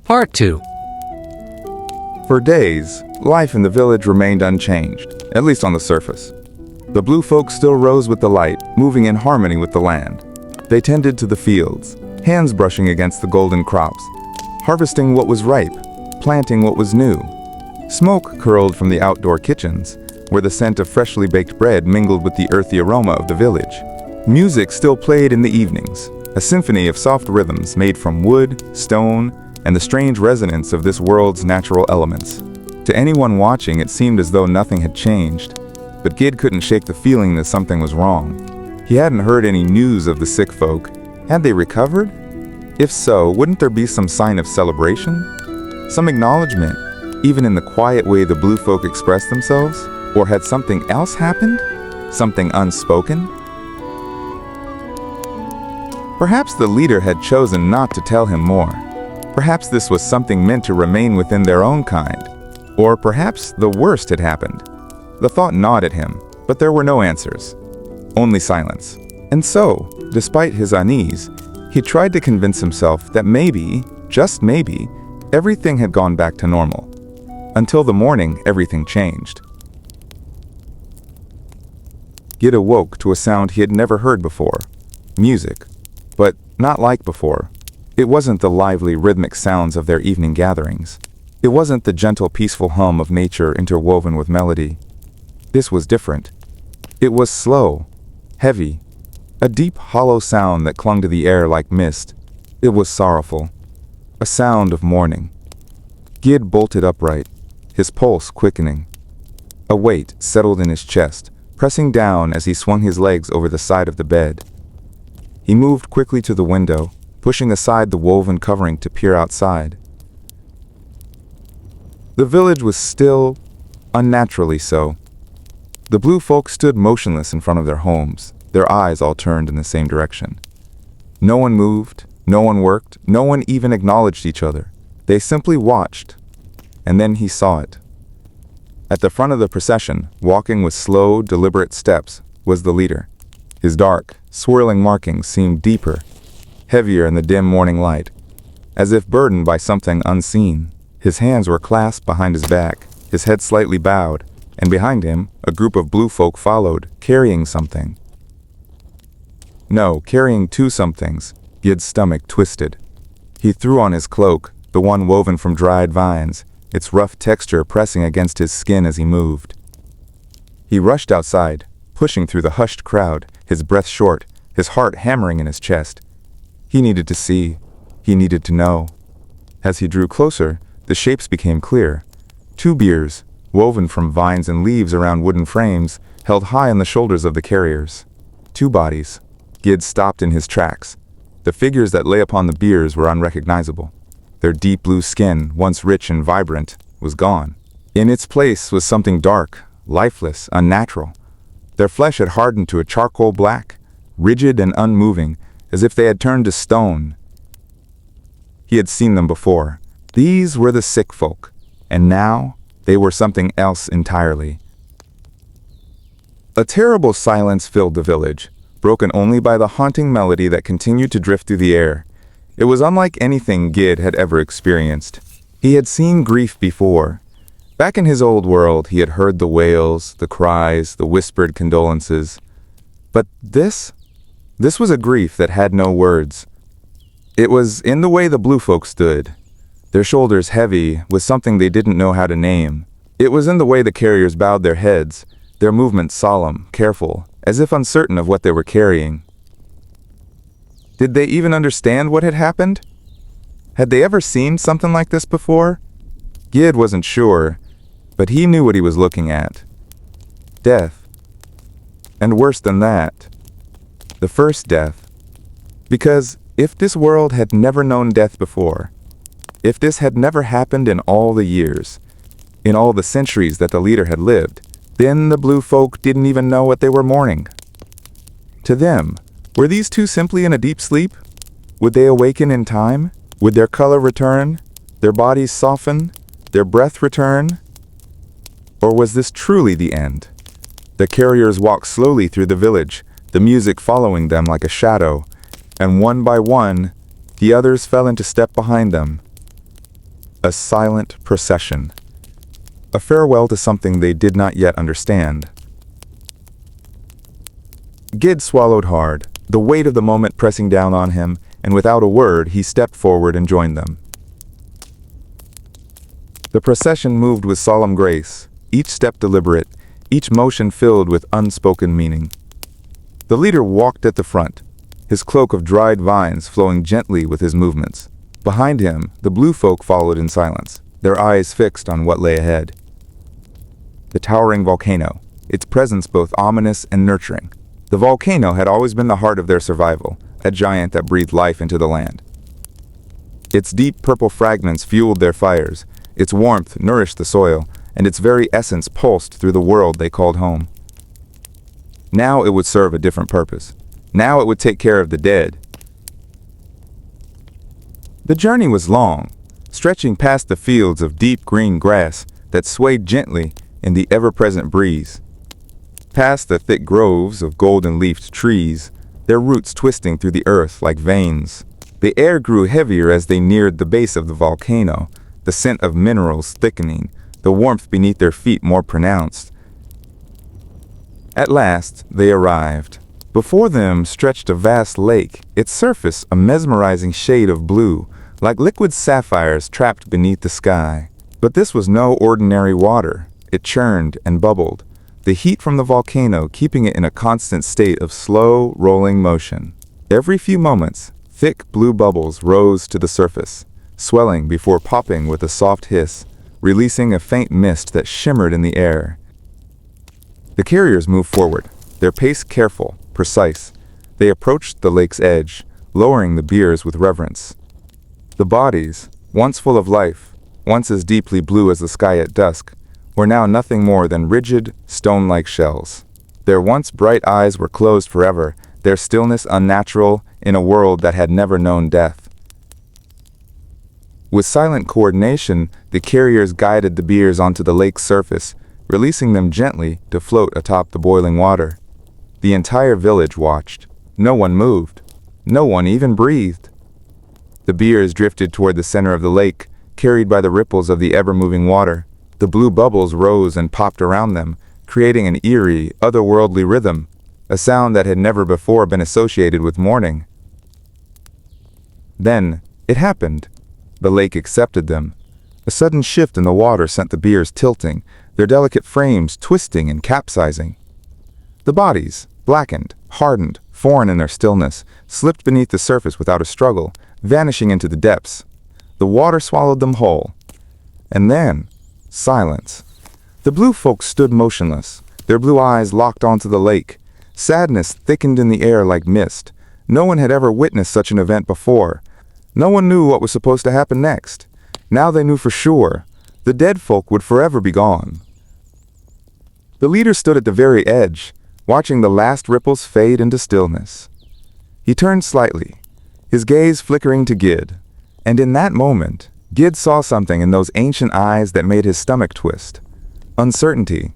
Part 2. For days, life in the village remained unchanged, at least on the surface. The blue folk still rose with the light, moving in harmony with the land. They tended to the fields, hands brushing against the golden crops, harvesting what was ripe, planting what was new. Smoke curled from the outdoor kitchens, where the scent of freshly baked bread mingled with the earthy aroma of the village. Music still played in the evenings, a symphony of soft rhythms made from wood, stone, and the strange resonance of this world's natural elements. To anyone watching, it seemed as though nothing had changed, but Gid couldn't shake the feeling that something was wrong. He hadn't heard any news of the sick folk. Had they recovered? If so, wouldn't there be some sign of celebration? Some acknowledgement, even in the quiet way the blue folk expressed themselves? Or had something else happened? Something unspoken? Perhaps the leader had chosen not to tell him more. Perhaps this was something meant to remain within their own kind. Or perhaps the worst had happened. The thought gnawed at him, but there were no answers. Only silence. And so, despite his unease, he tried to convince himself that maybe, just maybe, everything had gone back to normal. Until the morning, everything changed. Gid awoke to a sound he had never heard before. Music. But not like before. It wasn't the lively, rhythmic sounds of their evening gatherings. It wasn't the gentle, peaceful hum of nature interwoven with melody. This was different. It was slow, heavy, a deep, hollow sound that clung to the air like mist. It was sorrowful. A sound of mourning. Gid bolted upright, his pulse quickening. A weight settled in his chest, pressing down as he swung his legs over the side of the bed. He moved quickly to the window, pushing aside the woven covering to peer outside. The village was still, unnaturally so. The blue folk stood motionless in front of their homes, their eyes all turned in the same direction. No one moved, no one worked, no one even acknowledged each other. They simply watched, and then he saw it. At the front of the procession, walking with slow, deliberate steps, was the leader. His dark, swirling markings seemed deeper, heavier in the dim morning light, as if burdened by something unseen. His hands were clasped behind his back, his head slightly bowed, and behind him, a group of blue folk followed, carrying something. No, carrying two somethings. Gid's stomach twisted. He threw on his cloak, the one woven from dried vines, its rough texture pressing against his skin as he moved. He rushed outside, pushing through the hushed crowd, his breath short, his heart hammering in his chest. He needed to see. He needed to know. As he drew closer, the shapes became clear. Two biers, woven from vines and leaves around wooden frames, held high on the shoulders of the carriers. Two bodies. Gid stopped in his tracks. The figures that lay upon the biers were unrecognizable. Their deep blue skin, once rich and vibrant, was gone. In its place was something dark, lifeless, unnatural. Their flesh had hardened to a charcoal black, rigid and unmoving, as if they had turned to stone. He had seen them before. These were the sick folk, and now they were something else entirely. A terrible silence filled the village, broken only by the haunting melody that continued to drift through the air. It was unlike anything Gid had ever experienced. He had seen grief before. Back in his old world, he had heard the wails, the cries, the whispered condolences. But this was a grief that had no words. It was in the way the blue folk stood, their shoulders heavy with something they didn't know how to name. It was in the way the carriers bowed their heads, their movements solemn, careful, as if uncertain of what they were carrying. Did they even understand what had happened? Had they ever seen something like this before? Gid wasn't sure, but he knew what he was looking at. Death. And worse than that, the first death. Because if this world had never known death before, if this had never happened in all the years, in all the centuries that the leader had lived, then the blue folk didn't even know what they were mourning. To them, were these two simply in a deep sleep? Would they awaken in time? Would their color return? Their bodies soften? Their breath return? Or was this truly the end? The carriers walked slowly through the village, the music following them like a shadow, and one by one, the others fell into step behind them. A silent procession. A farewell to something they did not yet understand. Gid swallowed hard, the weight of the moment pressing down on him, and without a word he stepped forward and joined them. The procession moved with solemn grace, each step deliberate, each motion filled with unspoken meaning. The leader walked at the front, his cloak of dried vines flowing gently with his movements. Behind him, the blue folk followed in silence, their eyes fixed on what lay ahead. The towering volcano, its presence both ominous and nurturing. The volcano had always been the heart of their survival, a giant that breathed life into the land. Its deep purple fragments fueled their fires, its warmth nourished the soil, and its very essence pulsed through the world they called home. Now it would serve a different purpose. Now it would take care of the dead. The journey was long, stretching past the fields of deep green grass that swayed gently in the ever-present breeze, past the thick groves of golden-leafed trees, their roots twisting through the earth like veins. The air grew heavier as they neared the base of the volcano, the scent of minerals thickening, the warmth beneath their feet more pronounced. At last, they arrived. Before them stretched a vast lake, its surface a mesmerizing shade of blue, like liquid sapphires trapped beneath the sky. But this was no ordinary water. It churned and bubbled, the heat from the volcano keeping it in a constant state of slow, rolling motion. Every few moments, thick blue bubbles rose to the surface, swelling before popping with a soft hiss, releasing a faint mist that shimmered in the air. The carriers moved forward, their pace careful, precise. They approached the lake's edge, lowering the biers with reverence. The bodies, once full of life, once as deeply blue as the sky at dusk, were now nothing more than rigid, stone-like shells. Their once bright eyes were closed forever, their stillness unnatural in a world that had never known death. With silent coordination, the carriers guided the biers onto the lake's surface, releasing them gently to float atop the boiling water. The entire village watched. No one moved. No one even breathed. The biers drifted toward the center of the lake, carried by the ripples of the ever-moving water. The blue bubbles rose and popped around them, creating an eerie, otherworldly rhythm, a sound that had never before been associated with morning. Then, it happened. The lake accepted them. A sudden shift in the water sent the biers tilting, their delicate frames twisting and capsizing. The bodies, blackened, hardened, foreign in their stillness, slipped beneath the surface without a struggle, vanishing into the depths. The water swallowed them whole. And then, silence. The blue folk stood motionless, their blue eyes locked onto the lake. Sadness thickened in the air like mist. No one had ever witnessed such an event before. No one knew what was supposed to happen next. Now they knew for sure. The dead folk would forever be gone. The leader stood at the very edge, watching the last ripples fade into stillness. He turned slightly, his gaze flickering to Gid, and in that moment, Gid saw something in those ancient eyes that made his stomach twist. Uncertainty.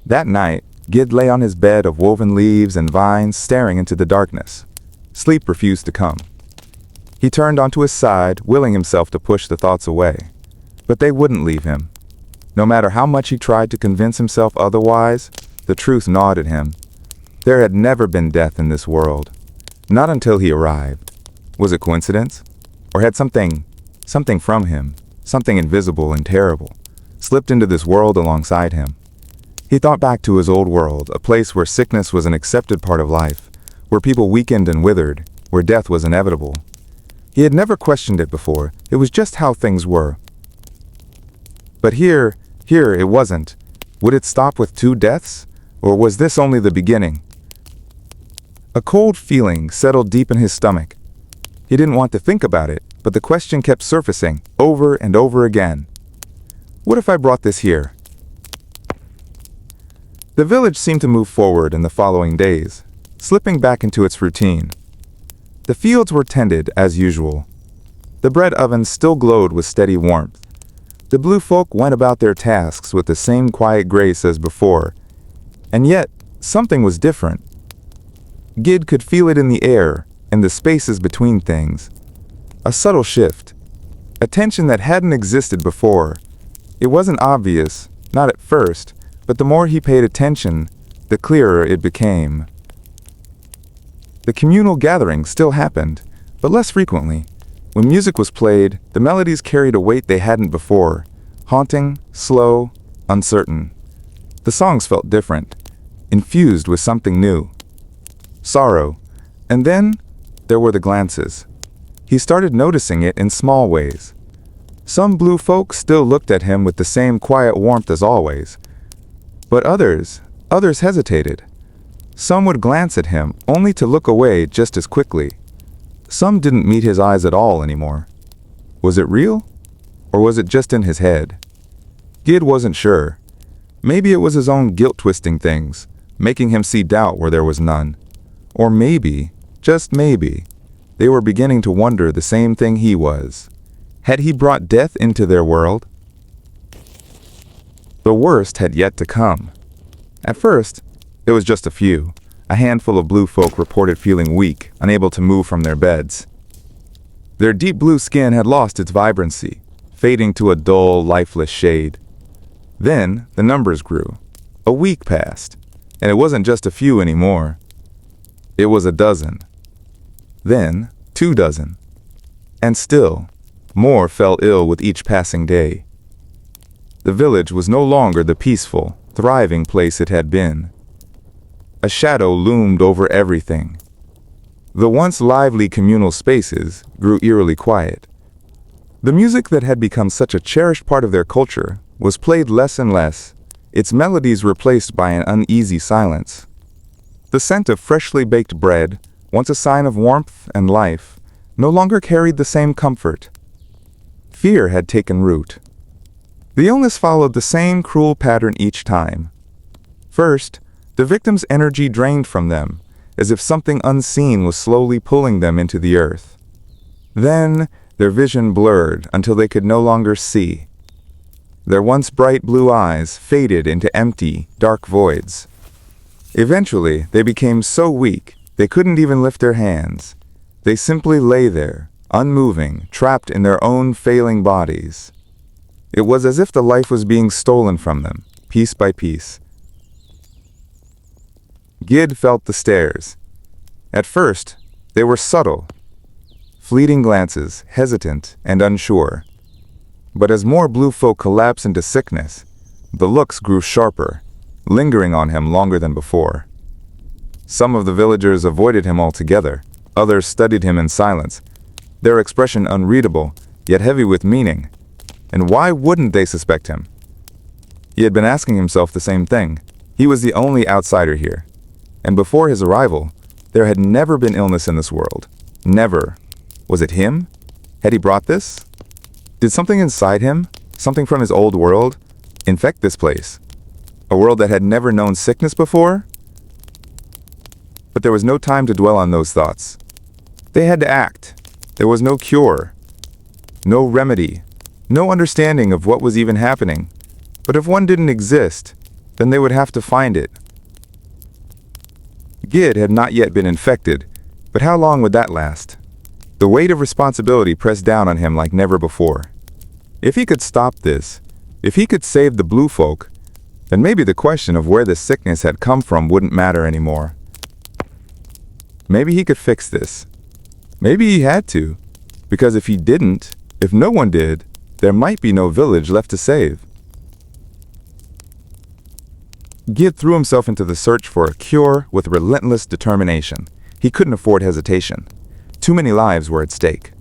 That night, Gid lay on his bed of woven leaves and vines staring into the darkness. Sleep refused to come. He turned onto his side, willing himself to push the thoughts away. But they wouldn't leave him. No matter how much he tried to convince himself otherwise, the truth gnawed at him. There had never been death in this world. Not until he arrived. Was it coincidence? Or had something from him, something invisible and terrible, slipped into this world alongside him? He thought back to his old world, a place where sickness was an accepted part of life, where people weakened and withered, where death was inevitable. He had never questioned it before. It was just how things were. But here it wasn't. Would it stop with 2 deaths? Or was this only the beginning? A cold feeling settled deep in his stomach. He didn't want to think about it, but the question kept surfacing, over and over again. What if I brought this here? The village seemed to move forward in the following days, slipping back into its routine. The fields were tended as usual. The bread ovens still glowed with steady warmth. The blue folk went about their tasks with the same quiet grace as before. And yet, something was different. Gid could feel it in the air, in the spaces between things. A subtle shift, A tension that hadn't existed before. It wasn't obvious, not at first, but the more he paid attention, the clearer it became. The communal gathering still happened, but less frequently. When music was played, the melodies carried a weight they hadn't before, haunting, slow, uncertain. The songs felt different, infused with something new. Sorrow. And then, there were the glances. He started noticing it in small ways. Some blue folk still looked at him with the same quiet warmth as always. But others hesitated. Some would glance at him, only to look away just as quickly. Some didn't meet his eyes at all anymore. Was it real? Or was it just in his head? Gid wasn't sure. Maybe it was his own guilt-twisting things, making him see doubt where there was none. Or maybe, just maybe, they were beginning to wonder the same thing he was. Had he brought death into their world? The worst had yet to come. At first, it was just a few. A handful of blue folk reported feeling weak, unable to move from their beds. Their deep blue skin had lost its vibrancy, fading to a dull, lifeless shade. Then, the numbers grew. A week passed, and it wasn't just a few anymore. It was a dozen. Then, 2 dozen. And still, more fell ill with each passing day. The village was no longer the peaceful, thriving place it had been. A shadow loomed over everything. The once lively communal spaces grew eerily quiet. The music that had become such a cherished part of their culture was played less and less, its melodies replaced by an uneasy silence. The scent of freshly baked bread, once a sign of warmth and life, no longer carried the same comfort. Fear had taken root. The illness followed the same cruel pattern each time. First, the victim's energy drained from them, as if something unseen was slowly pulling them into the earth. Then, their vision blurred until they could no longer see. Their once bright blue eyes faded into empty, dark voids. Eventually, they became so weak, they couldn't even lift their hands. They simply lay there, unmoving, trapped in their own failing bodies. It was as if the life was being stolen from them, piece by piece. Gid felt the stares. At first, they were subtle, fleeting glances, hesitant and unsure. But as more blue folk collapsed into sickness, the looks grew sharper, lingering on him longer than before. Some of the villagers avoided him altogether, others studied him in silence, their expression unreadable, yet heavy with meaning. And why wouldn't they suspect him? He had been asking himself the same thing. He was the only outsider here. And before his arrival, there had never been illness in this world. Never. Was it him? Had he brought this? Did something inside him, something from his old world, infect this place? A world that had never known sickness before? But there was no time to dwell on those thoughts. They had to act. There was no cure, no remedy, no understanding of what was even happening. But if one didn't exist, then they would have to find it. Gid had not yet been infected, but how long would that last? The weight of responsibility pressed down on him like never before. If he could stop this, if he could save the blue folk, then maybe the question of where this sickness had come from wouldn't matter anymore. Maybe he could fix this. Maybe he had to, because if he didn't, if no one did, there might be no village left to save. Gid threw himself into the search for a cure with relentless determination. He couldn't afford hesitation. Too many lives were at stake.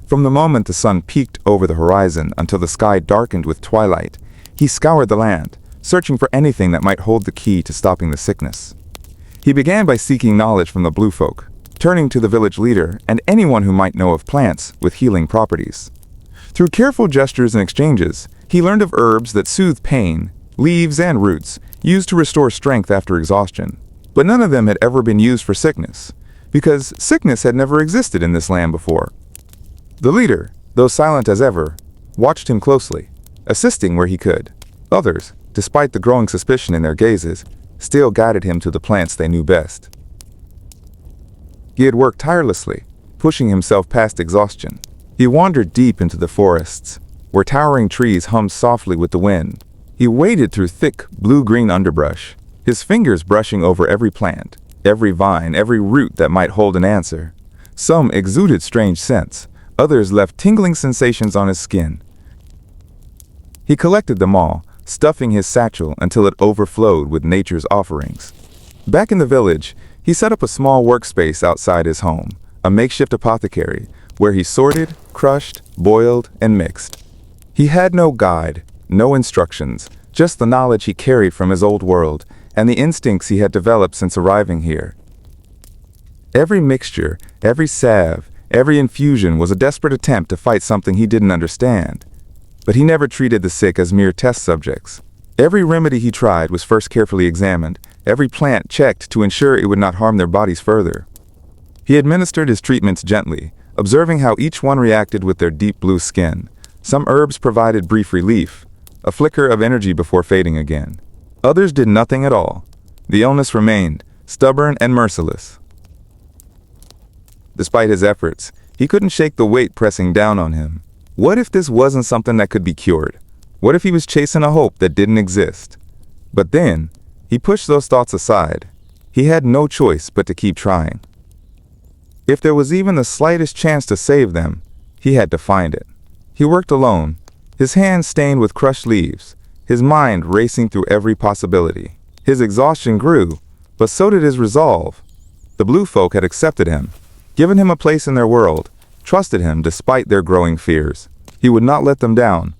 From the moment the sun peaked over the horizon until the sky darkened with twilight, he scoured the land, searching for anything that might hold the key to stopping the sickness. He began by seeking knowledge from the blue folk, turning to the village leader and anyone who might know of plants with healing properties. Through careful gestures and exchanges, he learned of herbs that soothe pain, leaves and roots, used to restore strength after exhaustion. But none of them had ever been used for sickness, because sickness had never existed in this land before. The leader, though silent as ever, watched him closely, assisting where he could. Others, despite the growing suspicion in their gazes, still guided him to the plants they knew best. He had worked tirelessly, pushing himself past exhaustion. He wandered deep into the forests, where towering trees hummed softly with the wind. He waded through thick, blue-green underbrush, his fingers brushing over every plant, every vine, every root that might hold an answer. Some exuded strange scents, others left tingling sensations on his skin. He collected them all, stuffing his satchel until it overflowed with nature's offerings. Back in the village, he set up a small workspace outside his home, a makeshift apothecary, where he sorted, crushed, boiled, and mixed. He had no guide, no instructions, just the knowledge he carried from his old world and the instincts he had developed since arriving here. Every mixture, every salve, every infusion was a desperate attempt to fight something he didn't understand. But he never treated the sick as mere test subjects. Every remedy he tried was first carefully examined, every plant checked to ensure it would not harm their bodies further. He administered his treatments gently, observing how each one reacted with their deep blue skin. Some herbs provided brief relief, a flicker of energy before fading again. Others did nothing at all. The illness remained, stubborn and merciless. Despite his efforts, he couldn't shake the weight pressing down on him. What if this wasn't something that could be cured? What if he was chasing a hope that didn't exist? But then, he pushed those thoughts aside. He had no choice but to keep trying. If there was even the slightest chance to save them, he had to find it. He worked alone, his hands stained with crushed leaves, his mind racing through every possibility. His exhaustion grew, but so did his resolve. The blue folk had accepted him, given him a place in their world, trusted him despite their growing fears. He would not let them down.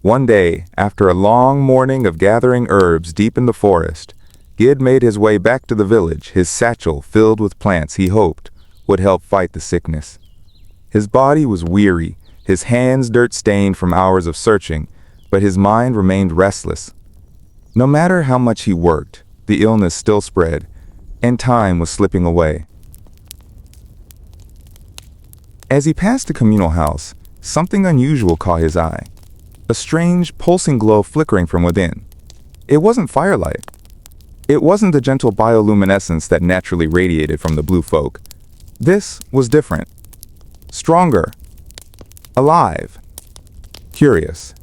One day, after a long morning of gathering herbs deep in the forest, Gid made his way back to the village, his satchel filled with plants he hoped would help fight the sickness. His body was weary, his hands dirt-stained from hours of searching, but his mind remained restless. No matter how much he worked, the illness still spread, and time was slipping away. As he passed the communal house, something unusual caught his eye. A strange, pulsing glow flickering from within. It wasn't firelight. It wasn't the gentle bioluminescence that naturally radiated from the blue folk. This was different. Stronger. Alive. Curious.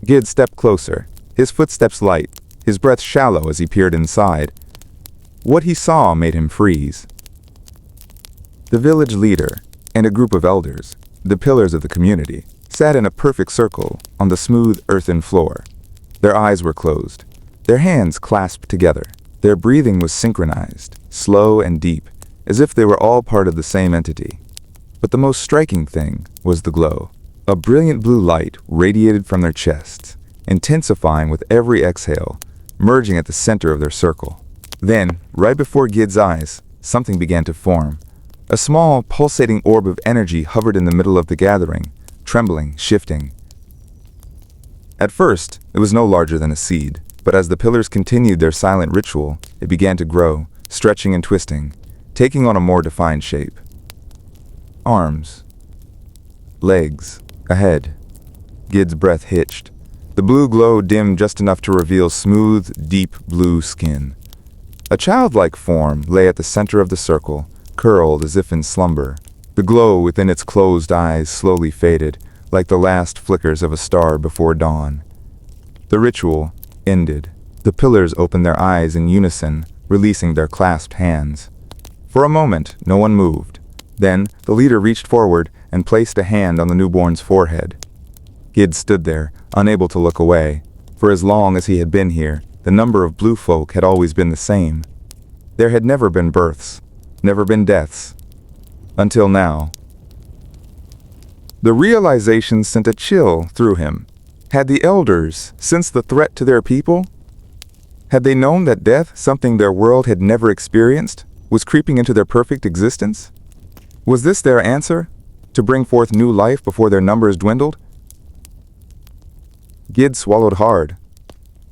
Gid stepped closer, his footsteps light, his breath shallow as he peered inside. What he saw made him freeze. The village leader and a group of elders, the pillars of the community, sat in a perfect circle on the smooth earthen floor. Their eyes were closed, their hands clasped together. Their breathing was synchronized, slow and deep, as if they were all part of the same entity. But the most striking thing was the glow. A brilliant blue light radiated from their chests, intensifying with every exhale, merging at the center of their circle. Then, right before Gid's eyes, something began to form. A small, pulsating orb of energy hovered in the middle of the gathering, trembling, shifting. At first, it was no larger than a seed, but as the pillars continued their silent ritual, it began to grow, stretching and twisting, taking on a more defined shape. Arms. Legs. A head. Gid's breath hitched. The blue glow dimmed just enough to reveal smooth, deep blue skin. A childlike form lay at the center of the circle, curled as if in slumber. The glow within its closed eyes slowly faded, like the last flickers of a star before dawn. The ritual ended. The pillars opened their eyes in unison, releasing their clasped hands. For a moment, no one moved. Then, the leader reached forward and placed a hand on the newborn's forehead. Gid stood there, unable to look away. For as long as he had been here, the number of blue folk had always been the same. There had never been births, never been deaths. Until now. The realization sent a chill through him. Had the elders sensed the threat to their people? Had they known that death, something their world had never experienced, was creeping into their perfect existence? Was this their answer, to bring forth new life before their numbers dwindled? Gid swallowed hard.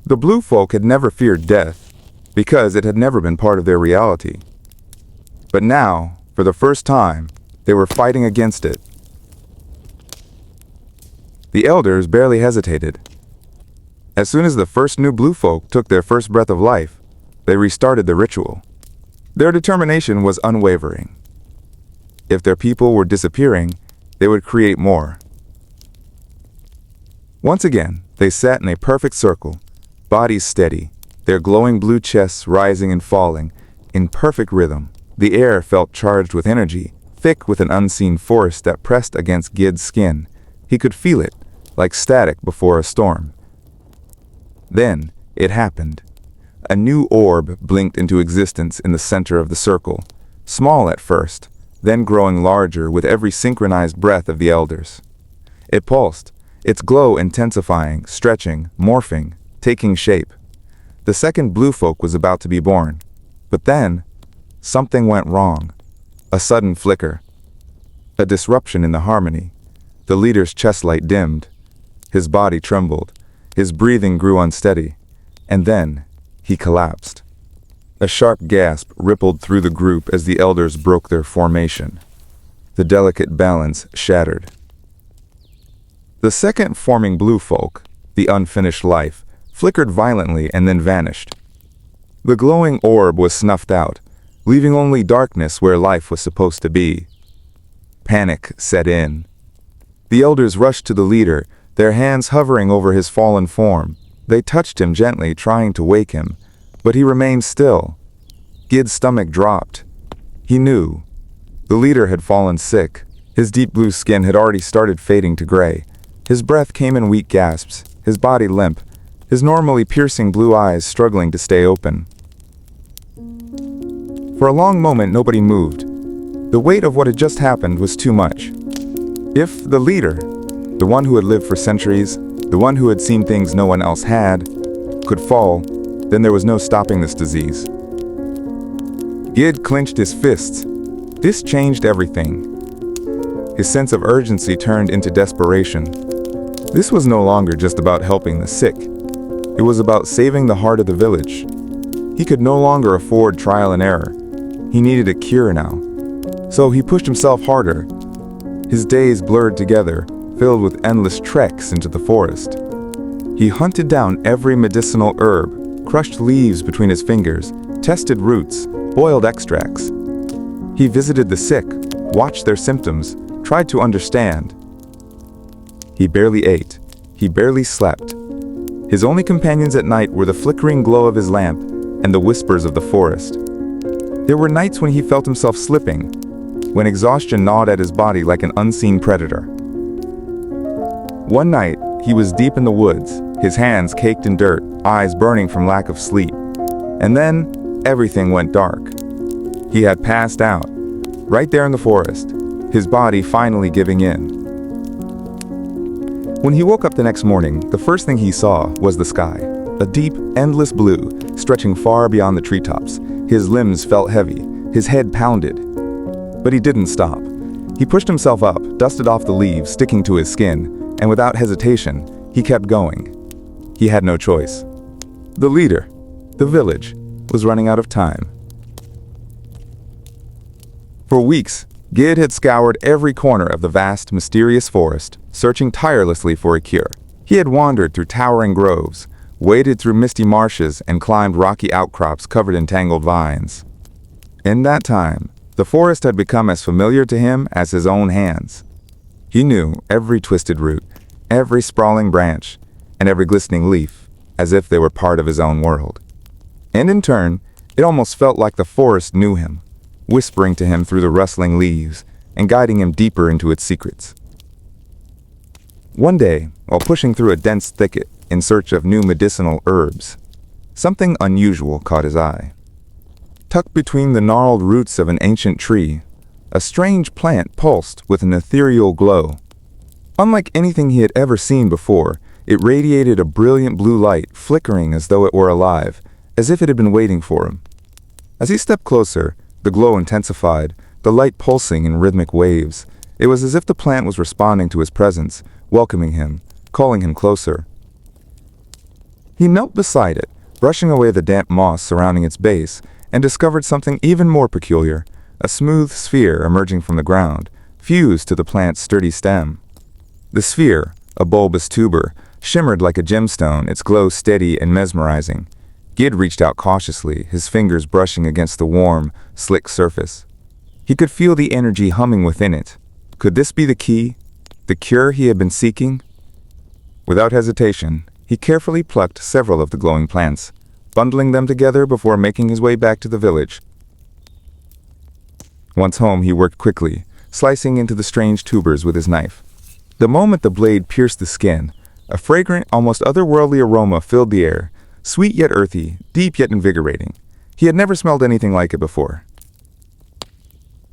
The blue folk had never feared death, because it had never been part of their reality. But now, for the first time, they were fighting against it. The elders barely hesitated. As soon as the first new blue folk took their first breath of life, they restarted the ritual. Their determination was unwavering. If their people were disappearing, they would create more. Once again, they sat in a perfect circle, bodies steady, their glowing blue chests rising and falling, in perfect rhythm. The air felt charged with energy, thick with an unseen force that pressed against Gid's skin. He could feel it, like static before a storm. Then, it happened. A new orb blinked into existence in the center of the circle, small at first, then growing larger with every synchronized breath of the elders. It pulsed, its glow intensifying, stretching, morphing, taking shape. The second blue folk was about to be born. But then, something went wrong. A sudden flicker. A disruption in the harmony. The leader's chest light dimmed. His body trembled. His breathing grew unsteady. And then, he collapsed. A sharp gasp rippled through the group as the elders broke their formation. The delicate balance shattered. The second forming blue folk, the unfinished life, flickered violently and then vanished. The glowing orb was snuffed out, leaving only darkness where life was supposed to be. Panic set in. The elders rushed to the leader, their hands hovering over his fallen form. They touched him gently, trying to wake him, but he remained still. Gid's stomach dropped. He knew. The leader had fallen sick. His deep blue skin had already started fading to gray. His breath came in weak gasps, his body limp, his normally piercing blue eyes struggling to stay open. For a long moment, nobody moved. The weight of what had just happened was too much. If the leader, the one who had lived for centuries, the one who had seen things no one else had, could fall, then there was no stopping this disease. Gid clenched his fists. This changed everything. His sense of urgency turned into desperation. This was no longer just about helping the sick. It was about saving the heart of the village. He could no longer afford trial and error. He needed a cure now. So he pushed himself harder. His days blurred together, filled with endless treks into the forest. He hunted down every medicinal herb, crushed leaves between his fingers, tested roots, boiled extracts. He visited the sick, watched their symptoms, tried to understand. He barely ate. He barely slept. His only companions at night were the flickering glow of his lamp and the whispers of the forest. There were nights when he felt himself slipping, when exhaustion gnawed at his body like an unseen predator. One night, he was deep in the woods, his hands caked in dirt, eyes burning from lack of sleep. And then, everything went dark. He had passed out, right there in the forest, his body finally giving in. When he woke up the next morning, the first thing he saw was the sky, a deep, endless blue, stretching far beyond the treetops. His limbs felt heavy, his head pounded. But he didn't stop. He pushed himself up, dusted off the leaves sticking to his skin, and without hesitation, he kept going. He had no choice. The leader, the village, was running out of time. For weeks, Gid had scoured every corner of the vast, mysterious forest, searching tirelessly for a cure. He had wandered through towering groves, waded through misty marshes, and climbed rocky outcrops covered in tangled vines. In that time, the forest had become as familiar to him as his own hands. He knew every twisted root, every sprawling branch, and every glistening leaf, as if they were part of his own world. And in turn, it almost felt like the forest knew him, whispering to him through the rustling leaves and guiding him deeper into its secrets. One day, while pushing through a dense thicket in search of new medicinal herbs, something unusual caught his eye. Tucked between the gnarled roots of an ancient tree, a strange plant pulsed with an ethereal glow. Unlike anything he had ever seen before, it radiated a brilliant blue light, flickering as though it were alive, as if it had been waiting for him. As he stepped closer, the glow intensified, the light pulsing in rhythmic waves. It was as if the plant was responding to his presence, welcoming him, calling him closer. He knelt beside it, brushing away the damp moss surrounding its base, and discovered something even more peculiar, a smooth sphere emerging from the ground, fused to the plant's sturdy stem. The sphere, a bulbous tuber, shimmered like a gemstone, its glow steady and mesmerizing. Gid reached out cautiously, his fingers brushing against the warm, slick surface. He could feel the energy humming within it. Could this be the key? The cure he had been seeking? Without hesitation, he carefully plucked several of the glowing plants, bundling them together before making his way back to the village. Once home, he worked quickly, slicing into the strange tubers with his knife. The moment the blade pierced the skin, a fragrant, almost otherworldly aroma filled the air, sweet yet earthy, deep yet invigorating. He had never smelled anything like it before.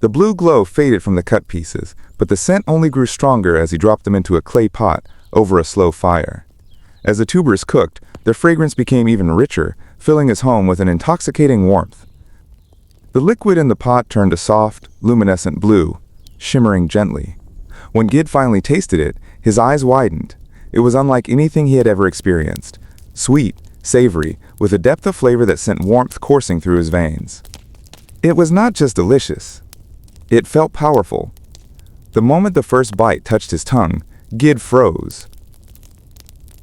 The blue glow faded from the cut pieces, but the scent only grew stronger as he dropped them into a clay pot over a slow fire. As the tubers cooked, their fragrance became even richer, filling his home with an intoxicating warmth. The liquid in the pot turned a soft, luminescent blue, shimmering gently. When Gid finally tasted it, his eyes widened. It was unlike anything he had ever experienced. Sweet, savory, with a depth of flavor that sent warmth coursing through his veins. It was not just delicious. It felt powerful. The moment the first bite touched his tongue, Gid froze.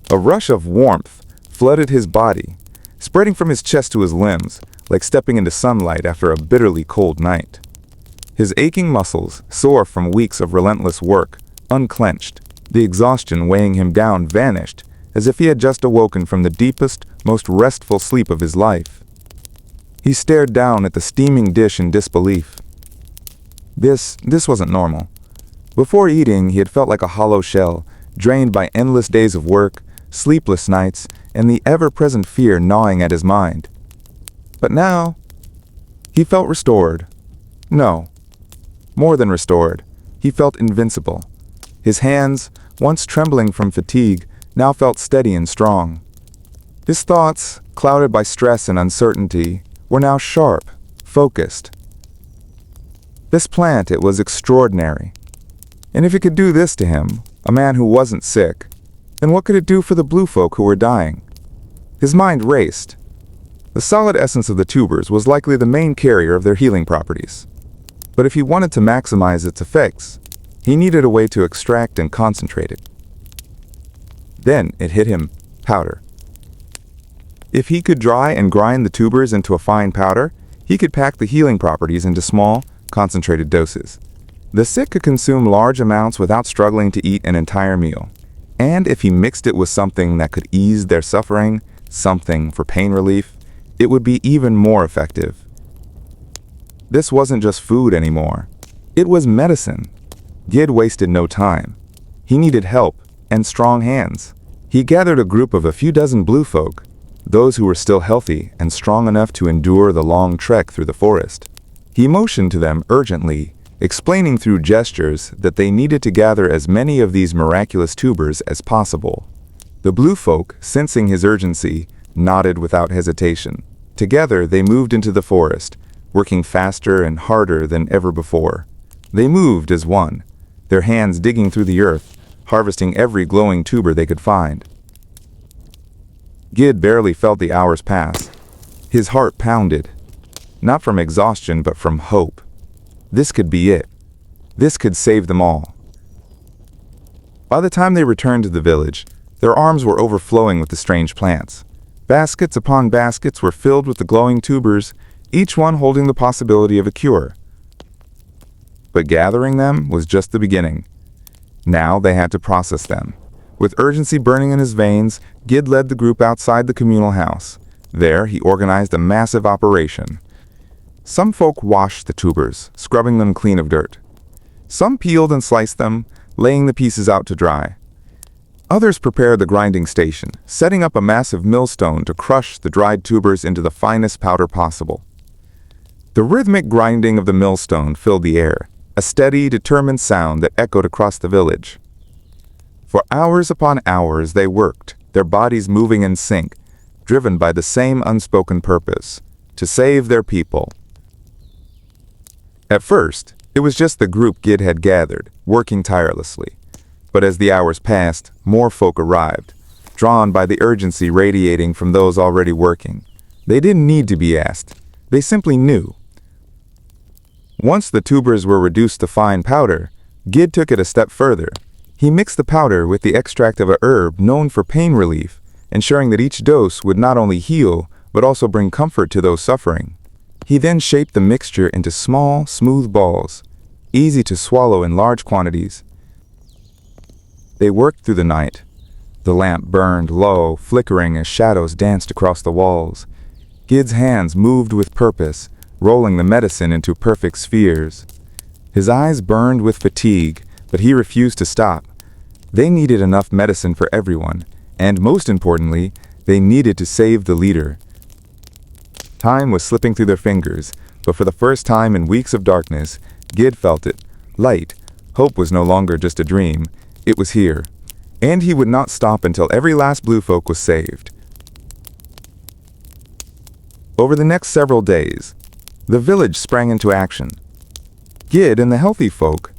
A rush of warmth flooded his body, spreading from his chest to his limbs, like stepping into sunlight after a bitterly cold night. His aching muscles, sore from weeks of relentless work, unclenched. The exhaustion weighing him down vanished, as if he had just awoken from the deepest, most restful sleep of his life. He stared down at the steaming dish in disbelief. This wasn't normal. Before eating, he had felt like a hollow shell, drained by endless days of work, sleepless nights, and the ever-present fear gnawing at his mind. But now, he felt restored. No, more than restored. He felt invincible. His hands, once trembling from fatigue, now felt steady and strong. His thoughts, clouded by stress and uncertainty, were now sharp, focused. This plant, it was extraordinary. And if it could do this to him, a man who wasn't sick, then what could it do for the blue folk who were dying? His mind raced. The solid essence of the tubers was likely the main carrier of their healing properties. But if he wanted to maximize its effects, he needed a way to extract and concentrate it. Then it hit him, powder. If he could dry and grind the tubers into a fine powder, he could pack the healing properties into small, concentrated doses. The sick could consume large amounts without struggling to eat an entire meal. And if he mixed it with something that could ease their suffering, something for pain relief, it would be even more effective. This wasn't just food anymore. It was medicine. Gid wasted no time. He needed help and strong hands. He gathered a group of a few dozen blue folk, those who were still healthy and strong enough to endure the long trek through the forest. He motioned to them urgently, explaining through gestures that they needed to gather as many of these miraculous tubers as possible. The blue folk, sensing his urgency, nodded without hesitation. Together they moved into the forest, working faster and harder than ever before. They moved as one, their hands digging through the earth, harvesting every glowing tuber they could find. Gid barely felt the hours pass. His heart pounded, not from exhaustion but from hope. This could be it. This could save them all. By the time they returned to the village, their arms were overflowing with the strange plants. Baskets upon baskets were filled with the glowing tubers, each one holding the possibility of a cure. But gathering them was just the beginning. Now they had to process them. With urgency burning in his veins, Gid led the group outside the communal house. There he organized a massive operation. Some folk washed the tubers, scrubbing them clean of dirt. Some peeled and sliced them, laying the pieces out to dry. Others prepared the grinding station, setting up a massive millstone to crush the dried tubers into the finest powder possible. The rhythmic grinding of the millstone filled the air, a steady, determined sound that echoed across the village. For hours upon hours they worked, their bodies moving in sync, driven by the same unspoken purpose, to save their people. At first, it was just the group Gid had gathered, working tirelessly. But as the hours passed, more folk arrived, drawn by the urgency radiating from those already working. They didn't need to be asked. They simply knew. Once the tubers were reduced to fine powder, Gid took it a step further. He mixed the powder with the extract of a herb known for pain relief, ensuring that each dose would not only heal, but also bring comfort to those suffering. He then shaped the mixture into small, smooth balls, easy to swallow in large quantities. They worked through the night. The lamp burned low, flickering as shadows danced across the walls. Gid's hands moved with purpose, rolling the medicine into perfect spheres. His eyes burned with fatigue, but he refused to stop. They needed enough medicine for everyone, and most importantly, they needed to save the leader. Time was slipping through their fingers, but for the first time in weeks of darkness, Gid felt it. Light. Hope was no longer just a dream. It was here. And he would not stop until every last blue folk was saved. Over the next several days, the village sprang into action. Gid and the healthy folk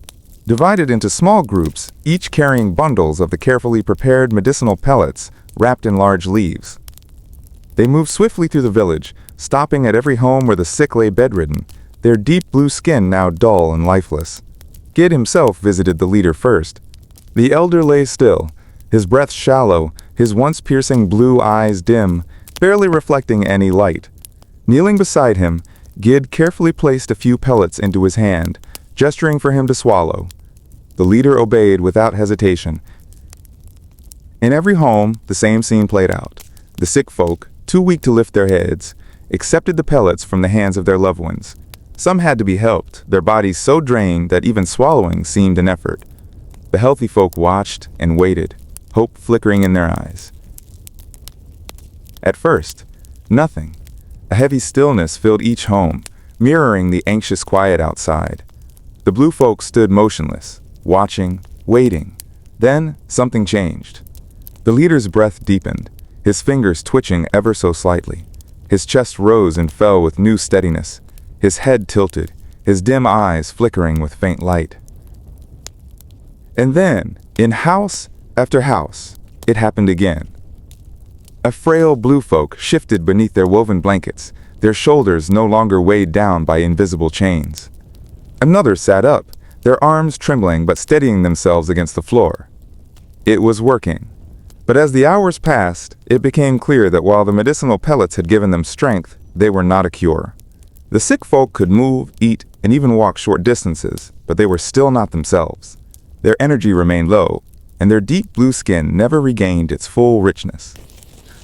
divided into small groups, each carrying bundles of the carefully prepared medicinal pellets wrapped in large leaves. They moved swiftly through the village, stopping at every home where the sick lay bedridden, their deep blue skin now dull and lifeless. Gid himself visited the leader first. The elder lay still, his breath shallow, his once piercing blue eyes dim, barely reflecting any light. Kneeling beside him, Gid carefully placed a few pellets into his hand, gesturing for him to swallow. The leader obeyed without hesitation. In every home, the same scene played out. The sick folk, too weak to lift their heads, accepted the pellets from the hands of their loved ones. Some had to be helped, their bodies so drained that even swallowing seemed an effort. The healthy folk watched and waited, hope flickering in their eyes. At first, nothing. A heavy stillness filled each home, mirroring the anxious quiet outside. The blue folk stood motionless, watching, waiting. Then, something changed. The leader's breath deepened, his fingers twitching ever so slightly. His chest rose and fell with new steadiness, his head tilted, his dim eyes flickering with faint light. And then, in house after house, it happened again. A frail blue folk shifted beneath their woven blankets, their shoulders no longer weighed down by invisible chains. Another sat up, their arms trembling but steadying themselves against the floor. It was working. But as the hours passed, it became clear that while the medicinal pellets had given them strength, they were not a cure. The sick folk could move, eat, and even walk short distances, but they were still not themselves. Their energy remained low, and their deep blue skin never regained its full richness.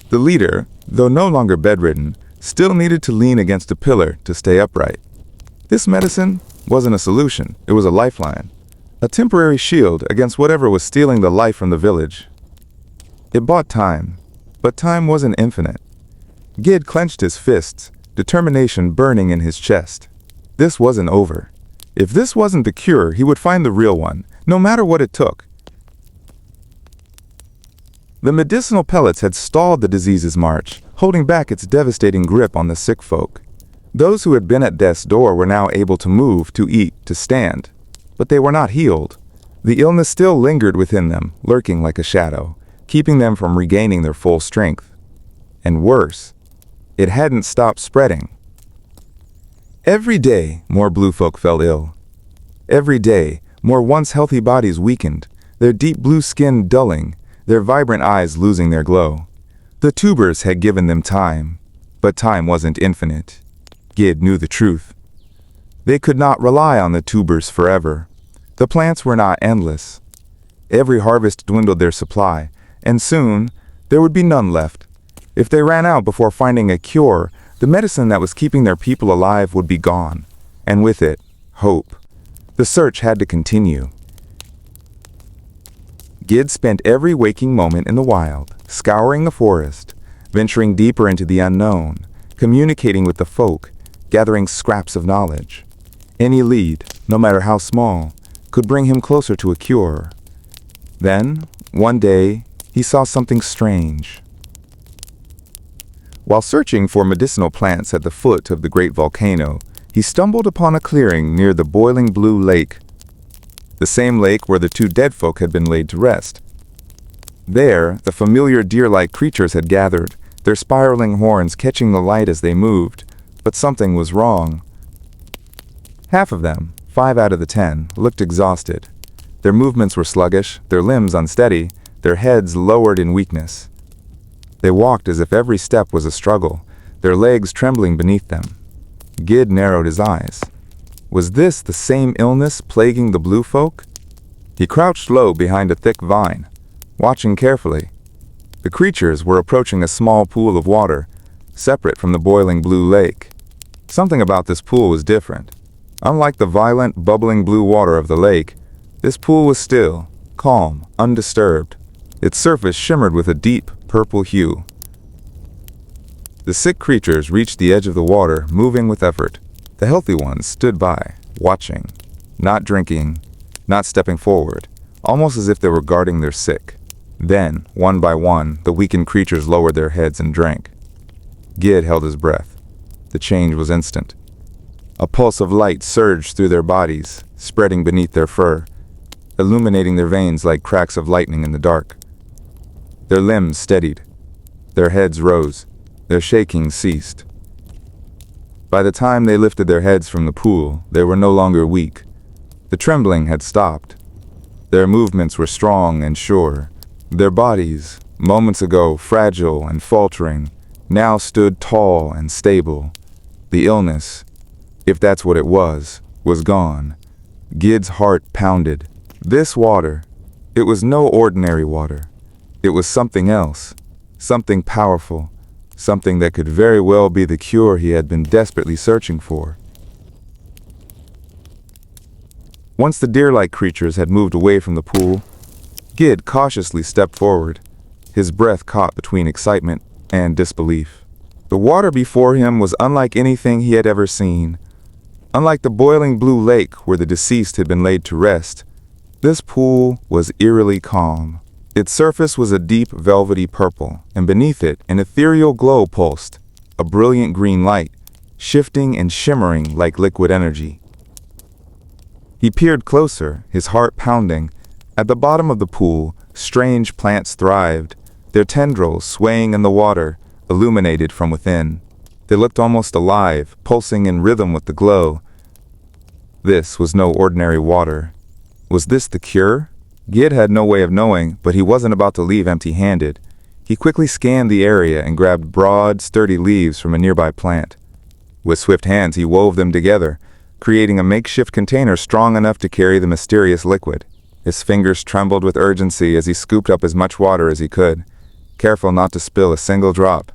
The leader, though no longer bedridden, still needed to lean against a pillar to stay upright. This medicine wasn't a solution, it was a lifeline, a temporary shield against whatever was stealing the life from the village. It bought time, but time wasn't infinite. Gid clenched his fists, determination burning in his chest. This wasn't over. If this wasn't the cure, he would find the real one, no matter what it took. The medicinal pellets had stalled the disease's march, holding back its devastating grip on the sick folk. Those who had been at death's door were now able to move, to eat, to stand. But they were not healed. The illness still lingered within them, lurking like a shadow, keeping them from regaining their full strength. And worse, it hadn't stopped spreading. Every day, more blue folk fell ill. Every day, more once healthy bodies weakened, their deep blue skin dulling, their vibrant eyes losing their glow. The tubers had given them time, but time wasn't infinite. Gid knew the truth. They could not rely on the tubers forever. The plants were not endless. Every harvest dwindled their supply, and soon there would be none left. If they ran out before finding a cure, the medicine that was keeping their people alive would be gone, and with it, hope. The search had to continue. Gid spent every waking moment in the wild, scouring the forest, venturing deeper into the unknown, communicating with the folk, gathering scraps of knowledge. Any lead, no matter how small, could bring him closer to a cure. Then, one day, he saw something strange. While searching for medicinal plants at the foot of the great volcano, he stumbled upon a clearing near the boiling blue lake, the same lake where the two dead folk had been laid to rest. There, the familiar deer-like creatures had gathered, their spiraling horns catching the light as they moved, but something was wrong. Half of them, 5 out of the 10, looked exhausted. Their movements were sluggish, their limbs unsteady, their heads lowered in weakness. They walked as if every step was a struggle, their legs trembling beneath them. Gid narrowed his eyes. Was this the same illness plaguing the blue folk? He crouched low behind a thick vine, watching carefully. The creatures were approaching a small pool of water, separate from the boiling blue lake. Something about this pool was different. Unlike the violent, bubbling blue water of the lake, this pool was still, calm, undisturbed. Its surface shimmered with a deep, purple hue. The sick creatures reached the edge of the water, moving with effort. The healthy ones stood by, watching, not drinking, not stepping forward, almost as if they were guarding their sick. Then, one by one, the weakened creatures lowered their heads and drank. Gid held his breath. The change was instant. A pulse of light surged through their bodies, spreading beneath their fur, illuminating their veins like cracks of lightning in the dark. Their limbs steadied. Their heads rose. Their shaking ceased. By the time they lifted their heads from the pool, they were no longer weak. The trembling had stopped. Their movements were strong and sure. Their bodies, moments ago fragile and faltering, now stood tall and stable. The illness, if that's what it was gone. Gid's heart pounded. This water, it was no ordinary water. It was something else, something powerful, something that could very well be the cure he had been desperately searching for. Once the deer-like creatures had moved away from the pool, Gid cautiously stepped forward, his breath caught between excitement and disbelief. The water before him was unlike anything he had ever seen. Unlike the boiling blue lake where the deceased had been laid to rest, this pool was eerily calm. Its surface was a deep velvety purple, and beneath it an ethereal glow pulsed, a brilliant green light, shifting and shimmering like liquid energy. He peered closer, his heart pounding. At the bottom of the pool, strange plants thrived, their tendrils swaying in the water, illuminated from within. They looked almost alive, pulsing in rhythm with the glow. This was no ordinary water. Was this the cure? Gid had no way of knowing, but he wasn't about to leave empty-handed. He quickly scanned the area and grabbed broad, sturdy leaves from a nearby plant. With swift hands, he wove them together, creating a makeshift container strong enough to carry the mysterious liquid. His fingers trembled with urgency as he scooped up as much water as he could, careful not to spill a single drop.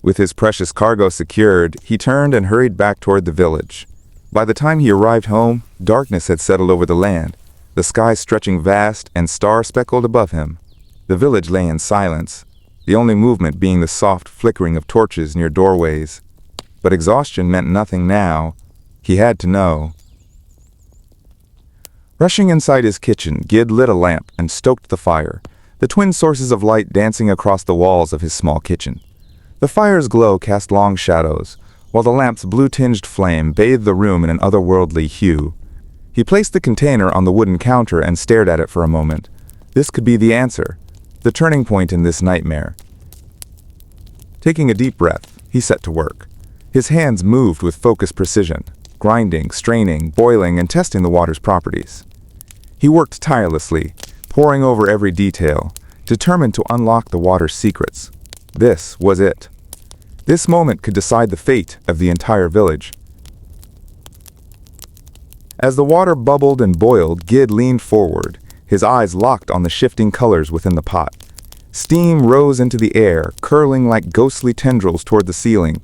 With his precious cargo secured, he turned and hurried back toward the village. By the time he arrived home, darkness had settled over the land, the sky stretching vast and star-speckled above him. The village lay in silence, the only movement being the soft flickering of torches near doorways. But exhaustion meant nothing now. He had to know. Rushing inside his kitchen, Gid lit a lamp and stoked the fire, the twin sources of light dancing across the walls of his small kitchen. The fire's glow cast long shadows, while the lamp's blue-tinged flame bathed the room in an otherworldly hue. He placed the container on the wooden counter and stared at it for a moment. This could be the answer, the turning point in this nightmare. Taking a deep breath, he set to work. His hands moved with focused precision, grinding, straining, boiling, and testing the water's properties. He worked tirelessly, poring over every detail, determined to unlock the water's secrets. This was it. This moment could decide the fate of the entire village. As the water bubbled and boiled, Gid leaned forward, his eyes locked on the shifting colors within the pot. Steam rose into the air, curling like ghostly tendrils toward the ceiling.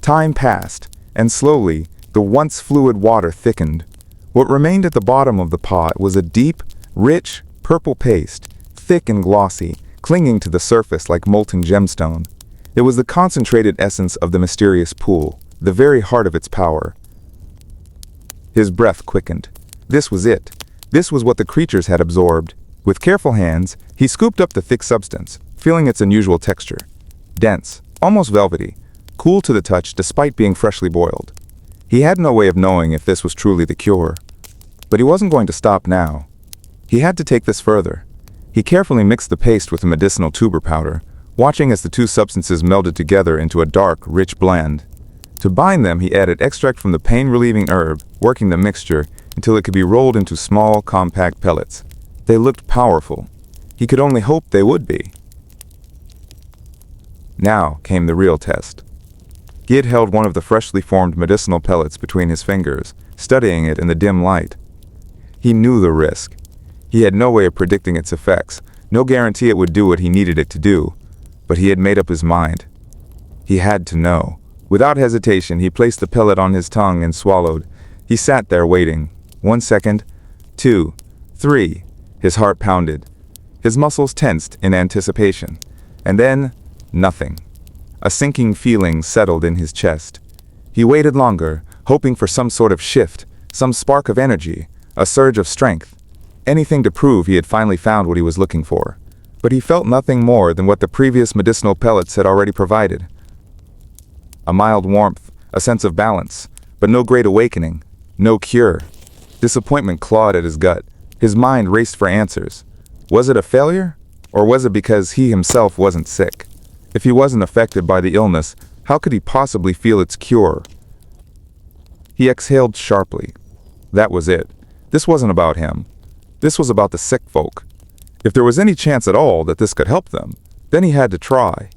Time passed, and slowly, the once fluid water thickened. What remained at the bottom of the pot was a deep, rich, purple paste, thick and glossy, clinging to the surface like molten gemstone. It was the concentrated essence of the mysterious pool, the very heart of its power. His breath quickened. This was it. This was what the creatures had absorbed. With careful hands, he scooped up the thick substance, feeling its unusual texture. Dense, almost velvety, cool to the touch despite being freshly boiled. He had no way of knowing if this was truly the cure. But he wasn't going to stop now. He had to take this further. He carefully mixed the paste with the medicinal tuber powder, watching as the two substances melded together into a dark, rich blend. To bind them, he added extract from the pain-relieving herb, working the mixture until it could be rolled into small, compact pellets. They looked powerful. He could only hope they would be. Now came the real test. Gid held one of the freshly formed medicinal pellets between his fingers, studying it in the dim light. He knew the risk. He had no way of predicting its effects, no guarantee it would do what he needed it to do, but he had made up his mind. He had to know. Without hesitation, he placed the pellet on his tongue and swallowed. He sat there waiting. 1 second, 2, 3. His heart pounded. His muscles tensed in anticipation. And then, nothing. A sinking feeling settled in his chest. He waited longer, hoping for some sort of shift, some spark of energy, a surge of strength. Anything to prove he had finally found what he was looking for. But he felt nothing more than what the previous medicinal pellets had already provided. A mild warmth, a sense of balance, but no great awakening, no cure. Disappointment clawed at his gut. His mind raced for answers. Was it a failure? Or was it because he himself wasn't sick? If he wasn't affected by the illness, how could he possibly feel its cure? He exhaled sharply. That was it. This wasn't about him. This was about the sick folk. If there was any chance at all that this could help them, then he had to try.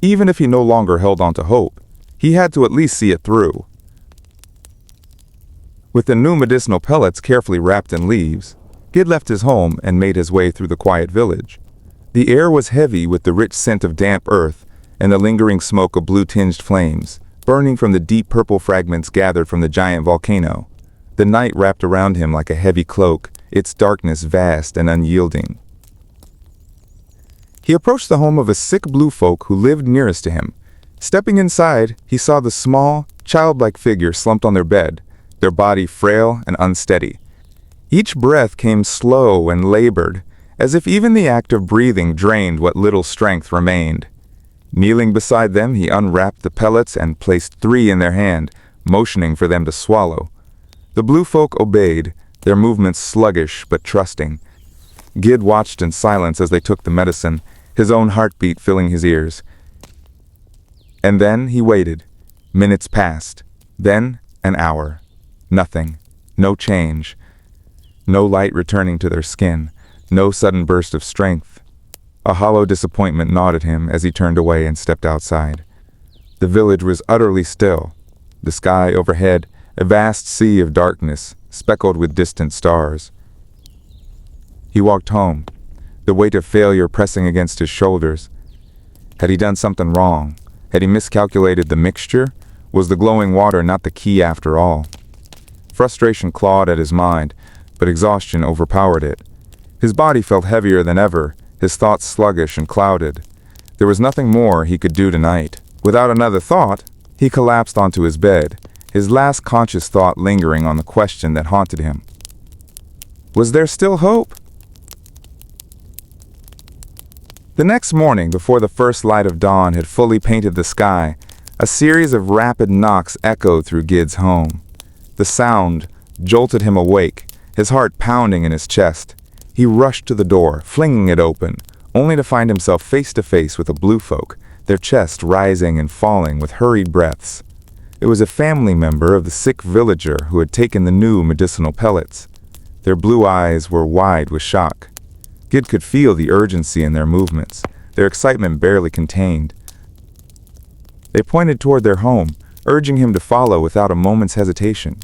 Even if he no longer held on to hope, he had to at least see it through. With the new medicinal pellets carefully wrapped in leaves, Gid left his home and made his way through the quiet village. The air was heavy with the rich scent of damp earth and the lingering smoke of blue-tinged flames, burning from the deep purple fragments gathered from the giant volcano. The night wrapped around him like a heavy cloak, its darkness vast and unyielding. He approached the home of a sick blue folk who lived nearest to him. Stepping inside, he saw the small, childlike figure slumped on their bed, their body frail and unsteady. Each breath came slow and labored, as if even the act of breathing drained what little strength remained. Kneeling beside them, he unwrapped the pellets and placed 3 in their hand, motioning for them to swallow. The blue folk obeyed, their movements sluggish but trusting. Gid watched in silence as they took the medicine, his own heartbeat filling his ears. And then he waited. Minutes passed. Then an hour. Nothing. No change. No light returning to their skin. No sudden burst of strength. A hollow disappointment gnawed at him as he turned away and stepped outside. The village was utterly still. The sky overhead, a vast sea of darkness, speckled with distant stars. He walked home, the weight of failure pressing against his shoulders. Had he done something wrong? Had he miscalculated the mixture? Was the glowing water not the key after all? Frustration clawed at his mind, but exhaustion overpowered it. His body felt heavier than ever, his thoughts sluggish and clouded. There was nothing more he could do tonight. Without another thought, he collapsed onto his bed, his last conscious thought lingering on the question that haunted him. Was there still hope? The next morning, before the first light of dawn had fully painted the sky, a series of rapid knocks echoed through Gid's home. The sound jolted him awake, his heart pounding in his chest. He rushed to the door, flinging it open, only to find himself face to face with a blue folk, their chests rising and falling with hurried breaths. It was a family member of the sick villager who had taken the new medicinal pellets. Their blue eyes were wide with shock. Gid could feel the urgency in their movements, their excitement barely contained. They pointed toward their home, urging him to follow without a moment's hesitation.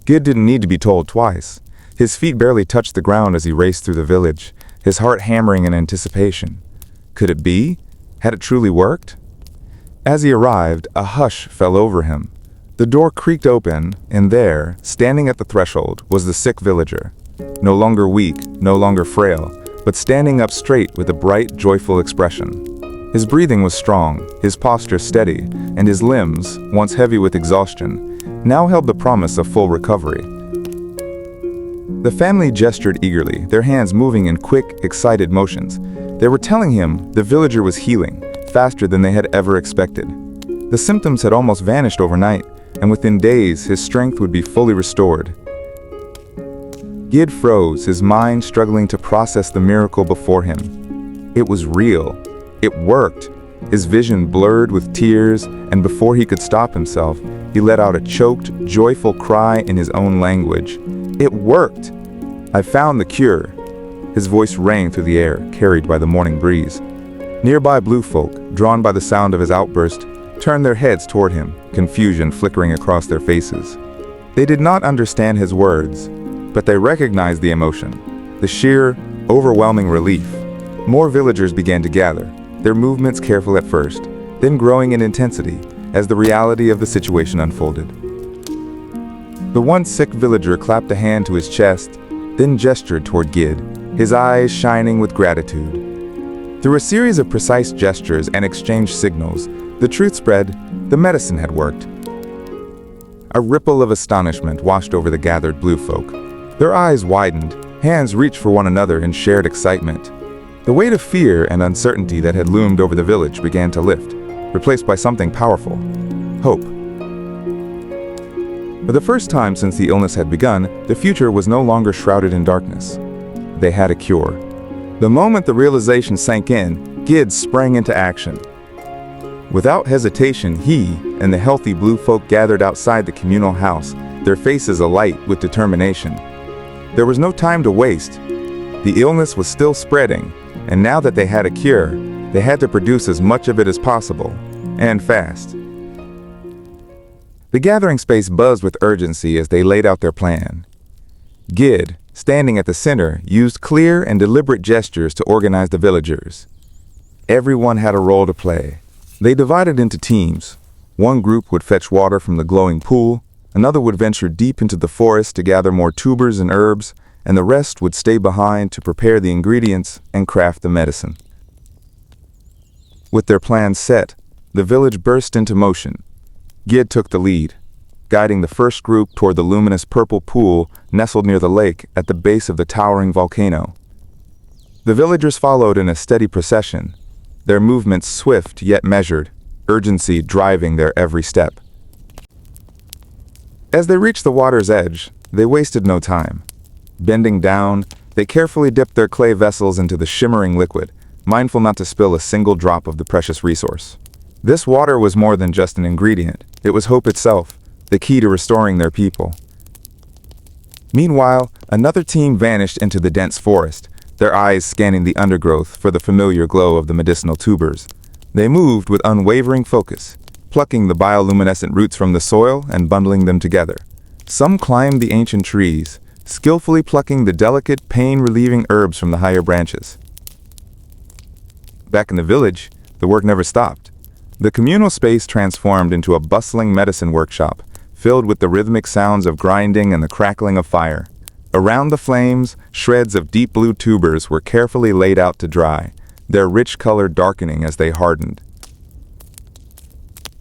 Gid didn't need to be told twice. His feet barely touched the ground as he raced through the village, his heart hammering in anticipation. Could it be? Had it truly worked? As he arrived, a hush fell over him. The door creaked open, and there, standing at the threshold, was the sick villager. No longer weak, no longer frail, but standing up straight with a bright, joyful expression. His breathing was strong, his posture steady, and his limbs, once heavy with exhaustion, now held the promise of full recovery. The family gestured eagerly, their hands moving in quick, excited motions. They were telling him the villager was healing, faster than they had ever expected. The symptoms had almost vanished overnight, and within days his strength would be fully restored. Gid froze, his mind struggling to process the miracle before him. It was real. It worked. His vision blurred with tears, and before he could stop himself, he let out a choked, joyful cry in his own language. It worked! I found the cure. His voice rang through the air, carried by the morning breeze. Nearby blue folk, drawn by the sound of his outburst, turned their heads toward him, confusion flickering across their faces. They did not understand his words, but they recognized the emotion, the sheer, overwhelming relief. More villagers began to gather, their movements careful at first, then growing in intensity as the reality of the situation unfolded. The once sick villager clapped a hand to his chest, then gestured toward Gid, his eyes shining with gratitude. Through a series of precise gestures and exchanged signals, the truth spread: the medicine had worked. A ripple of astonishment washed over the gathered blue folk. Their eyes widened, hands reached for one another in shared excitement. The weight of fear and uncertainty that had loomed over the village began to lift, replaced by something powerful: hope. For the first time since the illness had begun, the future was no longer shrouded in darkness. They had a cure. The moment the realization sank in, Gid sprang into action. Without hesitation, he and the healthy blue folk gathered outside the communal house, their faces alight with determination. There was no time to waste. The illness was still spreading, and now that they had a cure, they had to produce as much of it as possible, and fast. The gathering space buzzed with urgency as they laid out their plan. Gid, standing at the center, used clear and deliberate gestures to organize the villagers. Everyone had a role to play. They divided into teams. One group would fetch water from the glowing pool, another would venture deep into the forest to gather more tubers and herbs, and the rest would stay behind to prepare the ingredients and craft the medicine. With their plans set, the village burst into motion. Gid took the lead, guiding the first group toward the luminous purple pool nestled near the lake at the base of the towering volcano. The villagers followed in a steady procession, their movements swift yet measured, urgency driving their every step. As they reached the water's edge, they wasted no time. Bending down, they carefully dipped their clay vessels into the shimmering liquid, mindful not to spill a single drop of the precious resource. This water was more than just an ingredient. It was hope itself, the key to restoring their people. Meanwhile, another team vanished into the dense forest, their eyes scanning the undergrowth for the familiar glow of the medicinal tubers. They moved with unwavering focus, plucking the bioluminescent roots from the soil and bundling them together. Some climbed the ancient trees, skillfully plucking the delicate, pain-relieving herbs from the higher branches. Back in the village, the work never stopped. The communal space transformed into a bustling medicine workshop, filled with the rhythmic sounds of grinding and the crackling of fire. Around the flames, shreds of deep blue tubers were carefully laid out to dry, their rich color darkening as they hardened.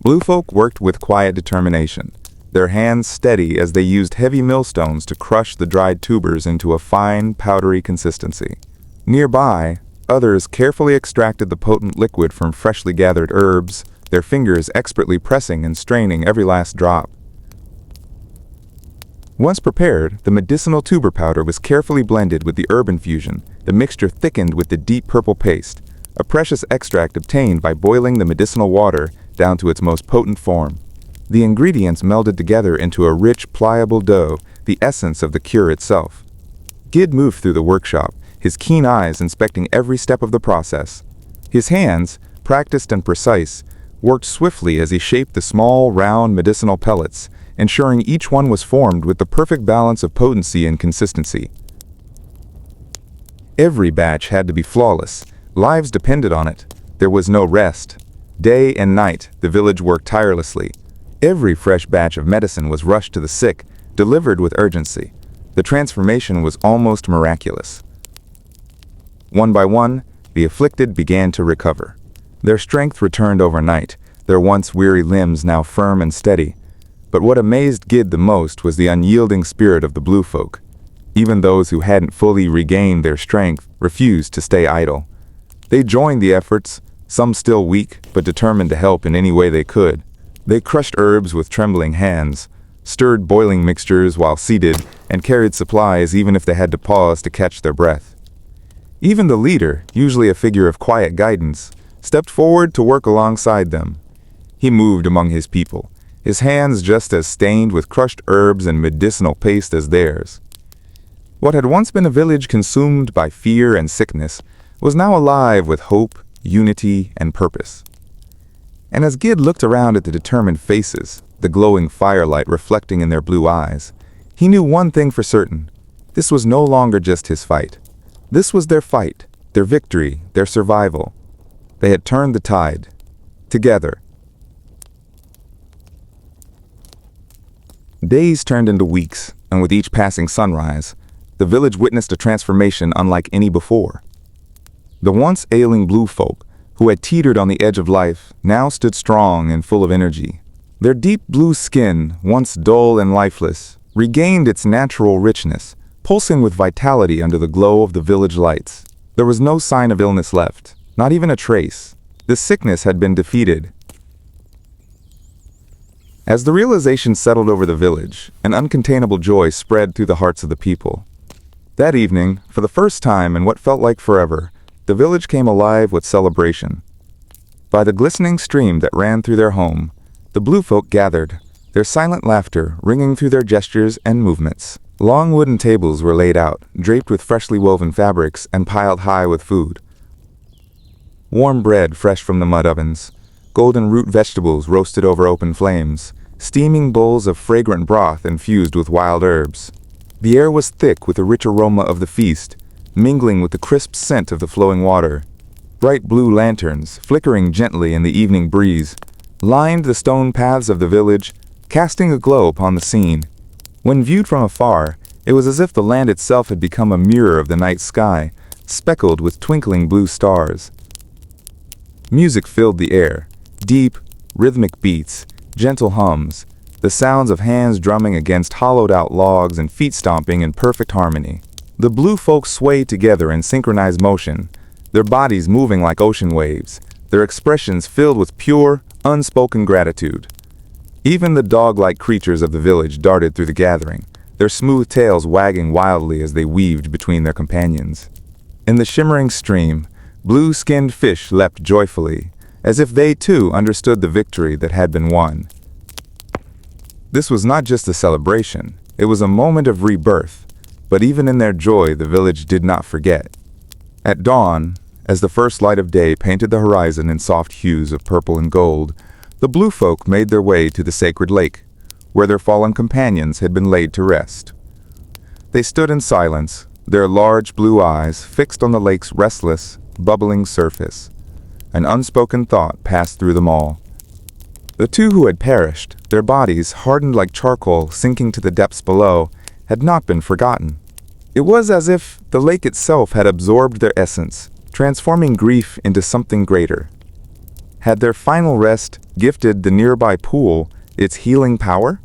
Blue folk worked with quiet determination, their hands steady as they used heavy millstones to crush the dried tubers into a fine, powdery consistency. Nearby, others carefully extracted the potent liquid from freshly gathered herbs, their fingers expertly pressing and straining every last drop. Once prepared, the medicinal tuber powder was carefully blended with the herb infusion, the mixture thickened with the deep purple paste, a precious extract obtained by boiling the medicinal water down to its most potent form. The ingredients melded together into a rich, pliable dough, the essence of the cure itself. Gid moved through the workshop, his keen eyes inspecting every step of the process. His hands, practiced and precise, worked swiftly as he shaped the small, round medicinal pellets, ensuring each one was formed with the perfect balance of potency and consistency. Every batch had to be flawless. Lives depended on it. There was no rest. Day and night, the village worked tirelessly. Every fresh batch of medicine was rushed to the sick, delivered with urgency. The transformation was almost miraculous. One by one, the afflicted began to recover. Their strength returned overnight, their once weary limbs now firm and steady. But what amazed Gid the most was the unyielding spirit of the blue folk. Even those who hadn't fully regained their strength refused to stay idle. They joined the efforts, some still weak but determined to help in any way they could. They crushed herbs with trembling hands, stirred boiling mixtures while seated, and carried supplies even if they had to pause to catch their breath. Even the leader, usually a figure of quiet guidance, stepped forward to work alongside them. He moved among his people, his hands just as stained with crushed herbs and medicinal paste as theirs. What had once been a village consumed by fear and sickness was now alive with hope, unity, and purpose. And as Gid looked around at the determined faces, the glowing firelight reflecting in their blue eyes, he knew one thing for certain. This was no longer just his fight. This was their fight, their victory, their survival. They had turned the tide. Together. Days turned into weeks, and with each passing sunrise, the village witnessed a transformation unlike any before. The once ailing blue folk, who had teetered on the edge of life, now stood strong and full of energy. Their deep blue skin, once dull and lifeless, regained its natural richness, pulsing with vitality under the glow of the village lights. There was no sign of illness left, not even a trace. The sickness had been defeated. As the realization settled over the village, an uncontainable joy spread through the hearts of the people. That evening, for the first time in what felt like forever, the village came alive with celebration. By the glistening stream that ran through their home, the blue folk gathered, their silent laughter ringing through their gestures and movements. Long wooden tables were laid out, draped with freshly woven fabrics and piled high with food. Warm bread fresh from the mud ovens, golden root vegetables roasted over open flames, steaming bowls of fragrant broth infused with wild herbs. The air was thick with the rich aroma of the feast, mingling with the crisp scent of the flowing water. Bright blue lanterns, flickering gently in the evening breeze, lined the stone paths of the village, casting a glow upon the scene. When viewed from afar, it was as if the land itself had become a mirror of the night sky, speckled with twinkling blue stars. Music filled the air, deep, rhythmic beats, gentle hums, the sounds of hands drumming against hollowed-out logs and feet stomping in perfect harmony. The blue folk swayed together in synchronized motion, their bodies moving like ocean waves, their expressions filled with pure, unspoken gratitude. Even the dog-like creatures of the village darted through the gathering, their smooth tails wagging wildly as they weaved between their companions. In the shimmering stream, blue-skinned fish leapt joyfully, as if they too understood the victory that had been won. This was not just a celebration, it was a moment of rebirth, but even in their joy the village did not forget. At dawn, as the first light of day painted the horizon in soft hues of purple and gold, the blue folk made their way to the sacred lake, where their fallen companions had been laid to rest. They stood in silence, their large blue eyes fixed on the lake's restless, bubbling surface. An unspoken thought passed through them all. The two who had perished, their bodies hardened like charcoal sinking to the depths below, had not been forgotten. It was as if the lake itself had absorbed their essence, transforming grief into something greater. Had their final rest gifted the nearby pool its healing power?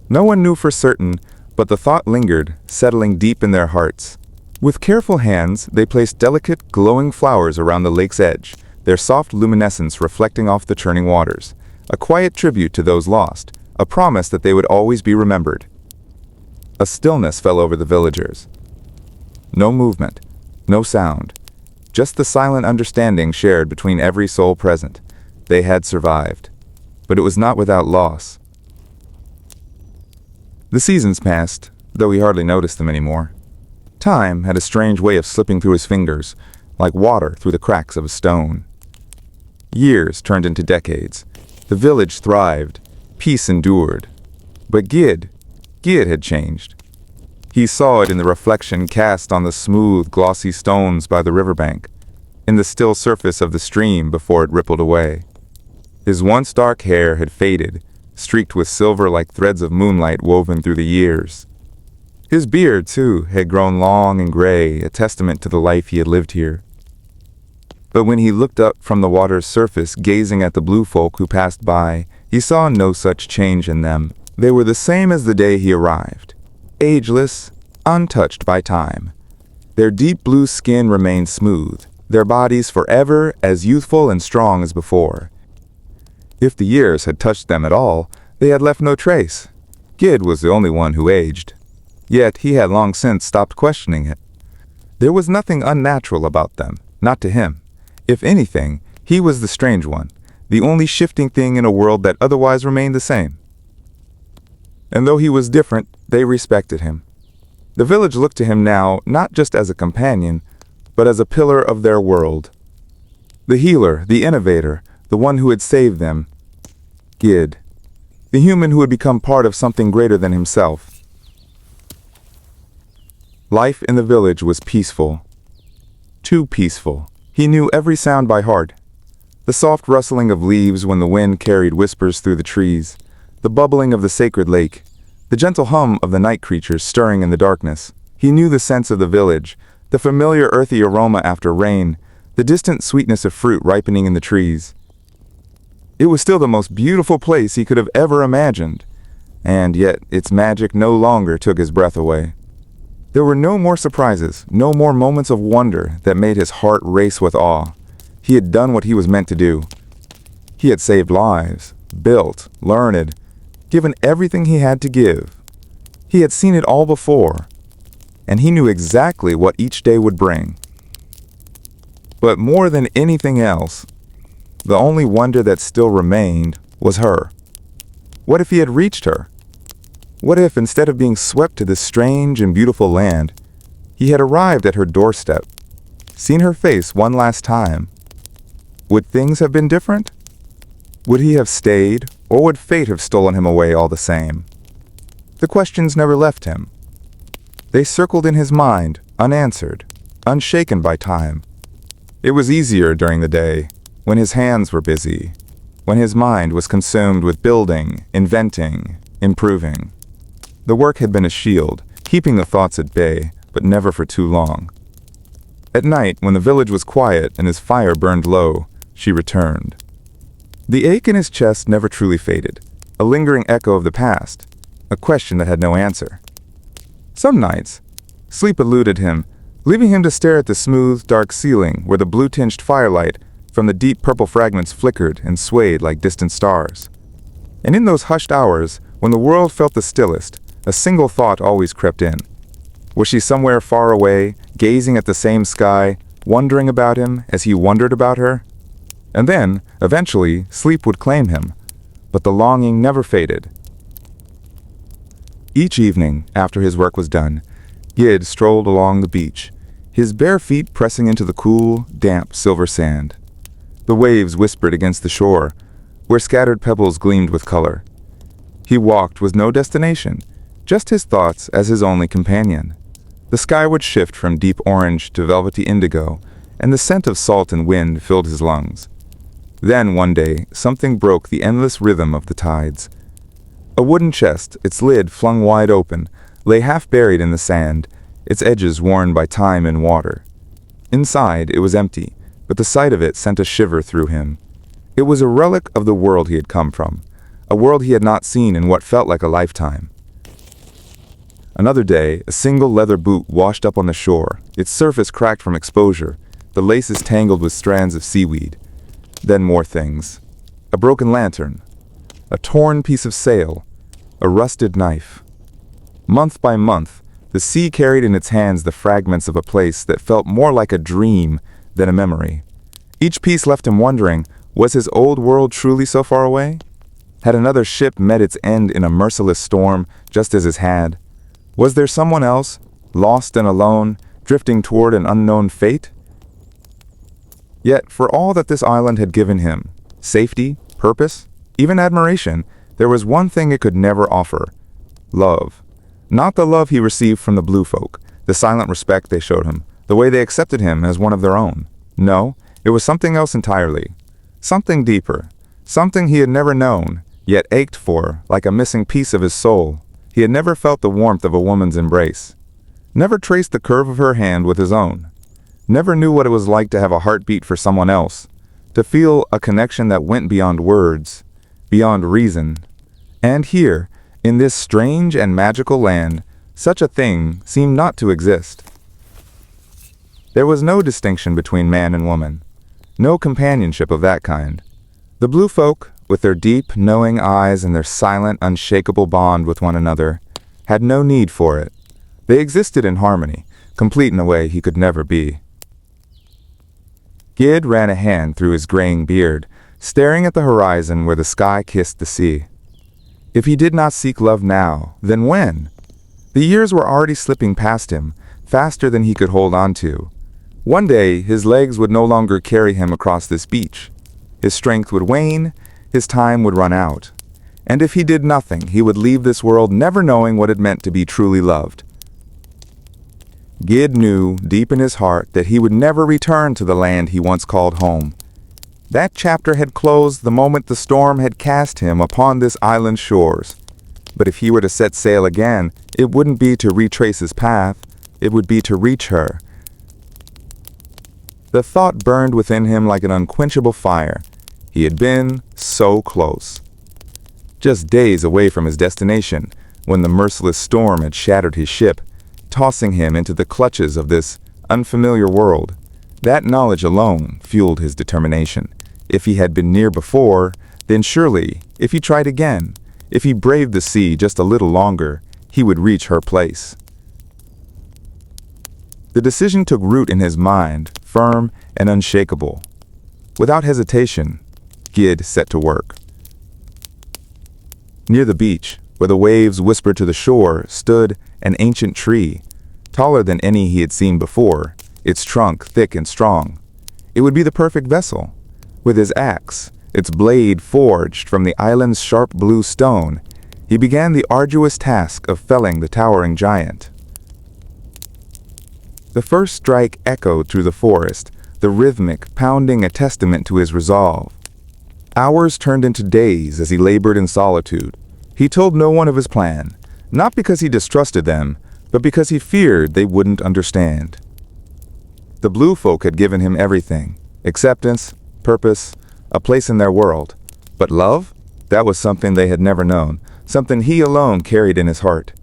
No one knew for certain, but the thought lingered, settling deep in their hearts. With careful hands, they placed delicate, glowing flowers around the lake's edge, their soft luminescence reflecting off the churning waters, a quiet tribute to those lost, a promise that they would always be remembered. A stillness fell over the villagers. No movement, no sound, just the silent understanding shared between every soul present. They had survived, but it was not without loss. The seasons passed, though he hardly noticed them anymore. Time had a strange way of slipping through his fingers, like water through the cracks of a stone. Years turned into decades. The village thrived, peace endured. But Gid had changed. He saw it in the reflection cast on the smooth, glossy stones by the riverbank, in the still surface of the stream before it rippled away. His once dark hair had faded, streaked with silver like threads of moonlight woven through the years. His beard, too, had grown long and gray, a testament to the life he had lived here. But when he looked up from the water's surface, gazing at the blue folk who passed by, he saw no such change in them. They were the same as the day he arrived, ageless, untouched by time. Their deep blue skin remained smooth, their bodies forever as youthful and strong as before. If the years had touched them at all, they had left no trace. Gid was the only one who aged. Yet he had long since stopped questioning it. There was nothing unnatural about them, not to him. If anything, he was the strange one, the only shifting thing in a world that otherwise remained the same. And though he was different, they respected him. The village looked to him now not just as a companion, but as a pillar of their world. The healer, the innovator, the one who had saved them. Gid, the human who had become part of something greater than himself. Life in the village was peaceful. Too peaceful. He knew every sound by heart. The soft rustling of leaves when the wind carried whispers through the trees, the bubbling of the sacred lake, the gentle hum of the night creatures stirring in the darkness. He knew the scents of the village, the familiar earthy aroma after rain, the distant sweetness of fruit ripening in the trees. It was still the most beautiful place he could have ever imagined, and yet its magic no longer took his breath away. There were no more surprises, no more moments of wonder that made his heart race with awe. He had done what he was meant to do. He had saved lives, built, learned, given everything he had to give. He had seen it all before, and he knew exactly what each day would bring. But more than anything else, the only wonder that still remained was her. What if he had reached her? What if, instead of being swept to this strange and beautiful land, he had arrived at her doorstep, seen her face one last time? Would things have been different? Would he have stayed, or would fate have stolen him away all the same? The questions never left him. They circled in his mind, unanswered, unshaken by time. It was easier during the day, when his hands were busy, when his mind was consumed with building, inventing, improving. The work had been a shield, keeping the thoughts at bay, but never for too long. At night, when the village was quiet and his fire burned low, she returned. The ache in his chest never truly faded, a lingering echo of the past, a question that had no answer. Some nights, sleep eluded him, leaving him to stare at the smooth, dark ceiling where the blue-tinged firelight from the deep purple fragments flickered and swayed like distant stars. And in those hushed hours, when the world felt the stillest, a single thought always crept in. Was she somewhere far away, gazing at the same sky, wondering about him as he wondered about her? And then, eventually, sleep would claim him, but the longing never faded. Each evening, after his work was done, Gid strolled along the beach, his bare feet pressing into the cool, damp silver sand. The waves whispered against the shore, where scattered pebbles gleamed with color. He walked with no destination, just his thoughts as his only companion. The sky would shift from deep orange to velvety indigo, and the scent of salt and wind filled his lungs. Then, one day, something broke the endless rhythm of the tides. A wooden chest, its lid flung wide open, lay half buried in the sand, its edges worn by time and water. Inside, it was empty, but the sight of it sent a shiver through him. It was a relic of the world he had come from, a world he had not seen in what felt like a lifetime. Another day, a single leather boot washed up on the shore, its surface cracked from exposure, the laces tangled with strands of seaweed. Then more things. A broken lantern, a torn piece of sail, a rusted knife. Month by month, the sea carried in its hands the fragments of a place that felt more like a dream than a memory. Each piece left him wondering, was his old world truly so far away? Had another ship met its end in a merciless storm, just as his had? Was there someone else, lost and alone, drifting toward an unknown fate? Yet, for all that this island had given him, safety, purpose, even admiration, there was one thing it could never offer: love. Not the love he received from the blue folk, the silent respect they showed him, the way they accepted him as one of their own. No, it was something else entirely. Something deeper, something he had never known, yet ached for, like a missing piece of his soul. He had never felt the warmth of a woman's embrace, never traced the curve of her hand with his own, never knew what it was like to have a heartbeat for someone else, to feel a connection that went beyond words, beyond reason. And here, in this strange and magical land, such a thing seemed not to exist. There was no distinction between man and woman, no companionship of that kind. The blue folk, with their deep, knowing eyes and their silent, unshakable bond with one another, had no need for it. They existed in harmony, complete in a way he could never be. Gid ran a hand through his graying beard, staring at the horizon where the sky kissed the sea. If he did not seek love now, then when? The years were already slipping past him, faster than he could hold on to. One day, his legs would no longer carry him across this beach. His strength would wane, his time would run out. And if he did nothing, he would leave this world never knowing what it meant to be truly loved. Gid knew, deep in his heart, that he would never return to the land he once called home. That chapter had closed the moment the storm had cast him upon this island's shores. But if he were to set sail again, it wouldn't be to retrace his path, it would be to reach her. The thought burned within him like an unquenchable fire. He had been so close. Just days away from his destination, when the merciless storm had shattered his ship, tossing him into the clutches of this unfamiliar world. That knowledge alone fueled his determination. If he had been near before, then surely, if he tried again, if he braved the sea just a little longer, he would reach her place. The decision took root in his mind, firm and unshakable. Without hesitation, Gid set to work. Near the beach, where the waves whispered to the shore, stood an ancient tree, taller than any he had seen before, its trunk thick and strong. It would be the perfect vessel. With his axe, its blade forged from the island's sharp blue stone, he began the arduous task of felling the towering giant. The first strike echoed through the forest, the rhythmic pounding a testament to his resolve. Hours turned into days as he labored in solitude. He told no one of his plan, not because he distrusted them, but because he feared they wouldn't understand. The blue folk had given him everything: acceptance, purpose, a place in their world. But love? That was something they had never known, something he alone carried in his heart.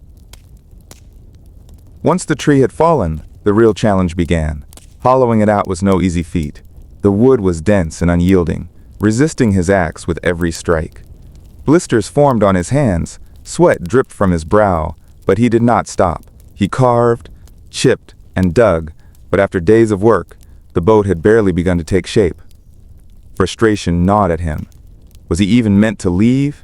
Once the tree had fallen, the real challenge began. Hollowing it out was no easy feat. The wood was dense and unyielding, resisting his axe with every strike. Blisters formed on his hands, sweat dripped from his brow, but he did not stop. He carved, chipped, and dug, but after days of work, the boat had barely begun to take shape. Frustration gnawed at him. Was he even meant to leave?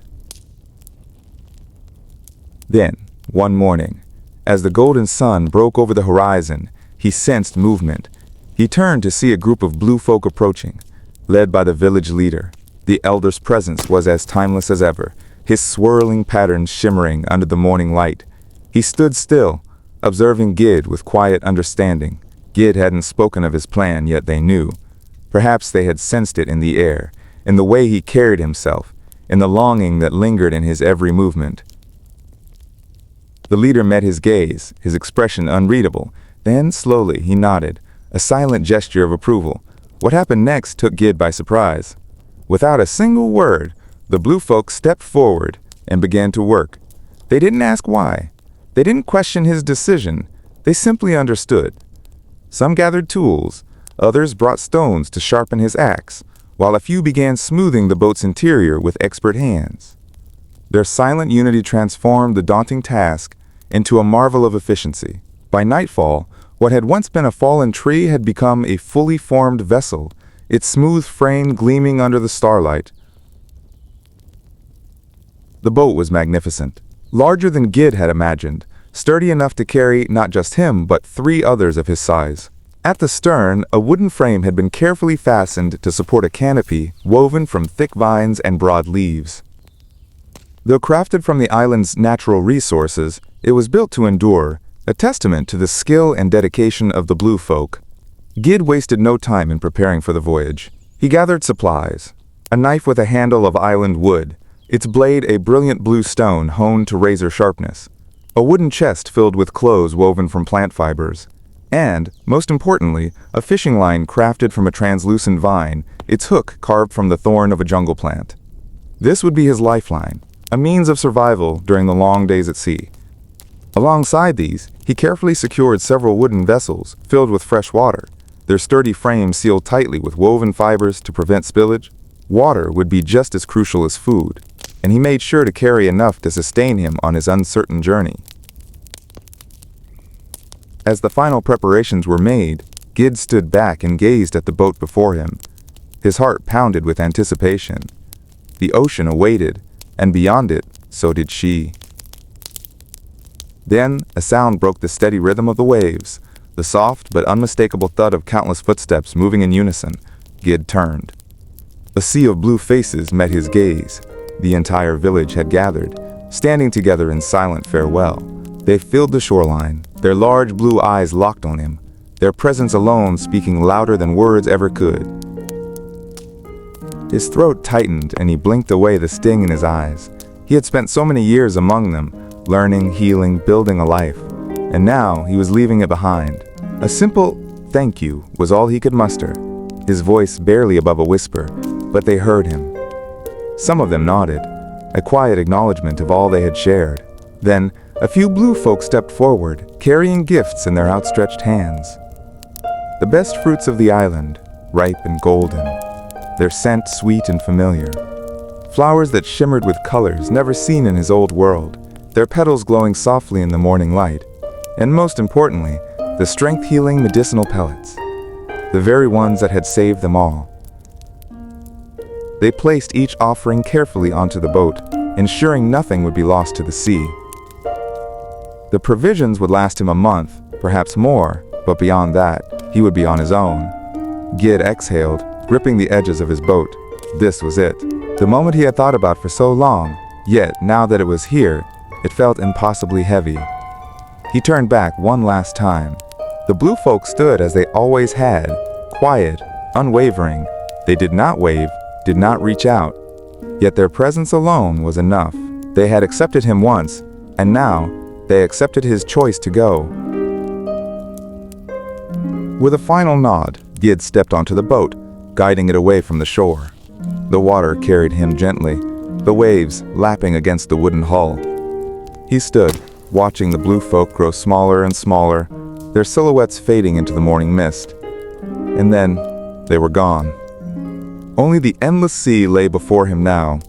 Then, one morning, as the golden sun broke over the horizon, he sensed movement. He turned to see a group of blue folk approaching, led by the village leader. The elder's presence was as timeless as ever, his swirling patterns shimmering under the morning light. He stood still, observing Gid with quiet understanding. Gid hadn't spoken of his plan, yet they knew. Perhaps they had sensed it in the air, in the way he carried himself, in the longing that lingered in his every movement. The leader met his gaze, his expression unreadable. Then, slowly, he nodded, a silent gesture of approval. What happened next took Gid by surprise. Without a single word, the blue folk stepped forward and began to work. They didn't ask why. They didn't question his decision. They simply understood. Some gathered tools, others brought stones to sharpen his axe, while a few began smoothing the boat's interior with expert hands. Their silent unity transformed the daunting task into a marvel of efficiency. By nightfall, what had once been a fallen tree had become a fully formed vessel, its smooth frame gleaming under the starlight. The boat was magnificent, larger than Gid had imagined, sturdy enough to carry not just him, but 3 others of his size. At the stern, a wooden frame had been carefully fastened to support a canopy woven from thick vines and broad leaves. Though crafted from the island's natural resources, it was built to endure, a testament to the skill and dedication of the blue folk. Gid wasted no time in preparing for the voyage. He gathered supplies: a knife with a handle of island wood, its blade a brilliant blue stone honed to razor sharpness, a wooden chest filled with clothes woven from plant fibers, and, most importantly, a fishing line crafted from a translucent vine, its hook carved from the thorn of a jungle plant. This would be his lifeline, a means of survival during the long days at sea. Alongside these, he carefully secured several wooden vessels filled with fresh water, their sturdy frames sealed tightly with woven fibers to prevent spillage. Water would be just as crucial as food, and he made sure to carry enough to sustain him on his uncertain journey. As the final preparations were made, Gid stood back and gazed at the boat before him. His heart pounded with anticipation. The ocean awaited, and beyond it, so did she. Then, a sound broke the steady rhythm of the waves, the soft but unmistakable thud of countless footsteps moving in unison. Gid turned. A sea of blue faces met his gaze. The entire village had gathered, standing together in silent farewell. They filled the shoreline, their large blue eyes locked on him, their presence alone speaking louder than words ever could. His throat tightened and he blinked away the sting in his eyes. He had spent so many years among them, learning, healing, building a life, and now he was leaving it behind. A simple thank you was all he could muster, his voice barely above a whisper, but they heard him. Some of them nodded, a quiet acknowledgement of all they had shared. Then, a few blue folk stepped forward, carrying gifts in their outstretched hands. The best fruits of the island, ripe and golden, their scent sweet and familiar. Flowers that shimmered with colors never seen in his old world, their petals glowing softly in the morning light, and most importantly, the strength-healing medicinal pellets, the very ones that had saved them all. They placed each offering carefully onto the boat, ensuring nothing would be lost to the sea. The provisions would last him a month, perhaps more, but beyond that, he would be on his own. Gid exhaled, gripping the edges of his boat. This was it. The moment he had thought about for so long, yet now that it was here, it felt impossibly heavy. He turned back one last time. The blue folk stood as they always had, quiet, unwavering. They did not wave, did not reach out. Yet their presence alone was enough. They had accepted him once, and now they accepted his choice to go. With a final nod, Gid stepped onto the boat, guiding it away from the shore. The water carried him gently, the waves lapping against the wooden hull. He stood, watching the blue folk grow smaller and smaller, their silhouettes fading into the morning mist. And then, they were gone. Only the endless sea lay before him now.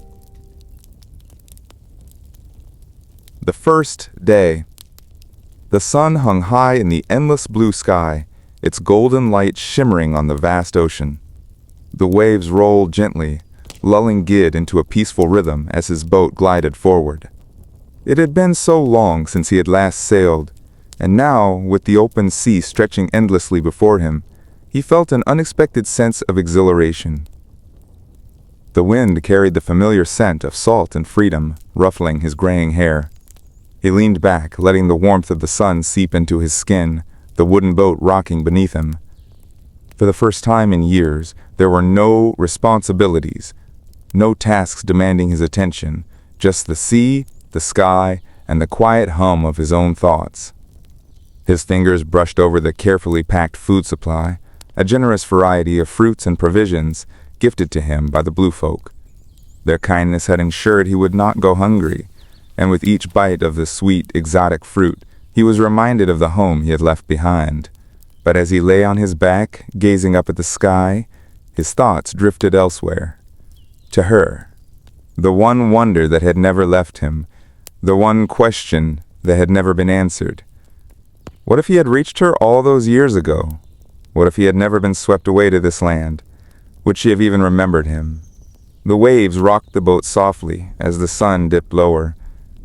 The first day. The sun hung high in the endless blue sky, its golden light shimmering on the vast ocean. The waves rolled gently, lulling Gid into a peaceful rhythm as his boat glided forward. It had been so long since he had last sailed, and now, with the open sea stretching endlessly before him, he felt an unexpected sense of exhilaration. The wind carried the familiar scent of salt and freedom, ruffling his graying hair. He leaned back, letting the warmth of the sun seep into his skin, the wooden boat rocking beneath him. For the first time in years, there were no responsibilities, no tasks demanding his attention, just the sea, the sky, and the quiet hum of his own thoughts. His fingers brushed over the carefully packed food supply, a generous variety of fruits and provisions gifted to him by the blue folk. Their kindness had ensured he would not go hungry, and with each bite of the sweet, exotic fruit, he was reminded of the home he had left behind. But as he lay on his back, gazing up at the sky, his thoughts drifted elsewhere. To her, the one wonder that had never left him, the one question that had never been answered. What if he had reached her all those years ago? What if he had never been swept away to this land? Would she have even remembered him? The waves rocked the boat softly as the sun dipped lower,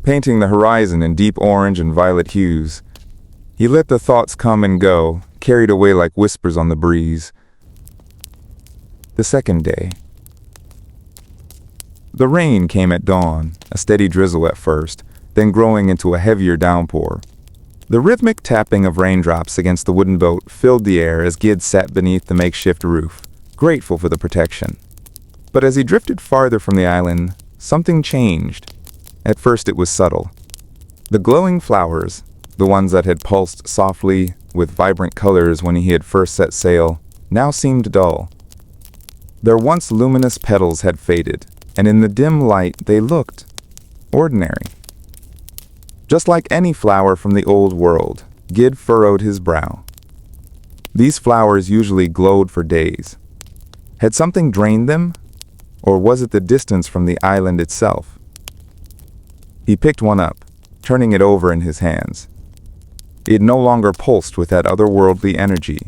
painting the horizon in deep orange and violet hues. He let the thoughts come and go, carried away like whispers on the breeze. The second day. The rain came at dawn, a steady drizzle at first, then growing into a heavier downpour. The rhythmic tapping of raindrops against the wooden boat filled the air as Gid sat beneath the makeshift roof, grateful for the protection. But as he drifted farther from the island, something changed. At first it was subtle. The glowing flowers, the ones that had pulsed softly with vibrant colors when he had first set sail, now seemed dull. Their once luminous petals had faded, and in the dim light they looked ordinary. Just like any flower from the old world, Gid furrowed his brow. These flowers usually glowed for days. Had something drained them, or was it the distance from the island itself? He picked one up, turning it over in his hands. It no longer pulsed with that otherworldly energy.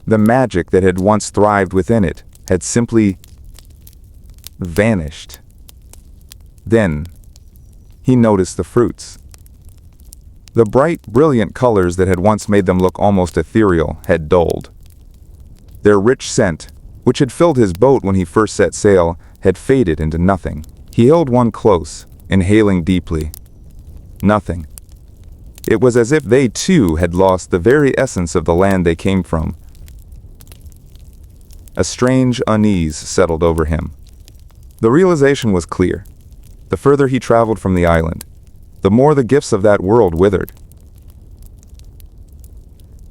The magic that had once thrived within it had simply vanished. Then, he noticed the fruits. The bright, brilliant colors that had once made them look almost ethereal had dulled. Their rich scent, which had filled his boat when he first set sail, had faded into nothing. He held one close, inhaling deeply. Nothing. It was as if they too had lost the very essence of the land they came from. A strange unease settled over him. The realization was clear. The further he traveled from the island, the more the gifts of that world withered.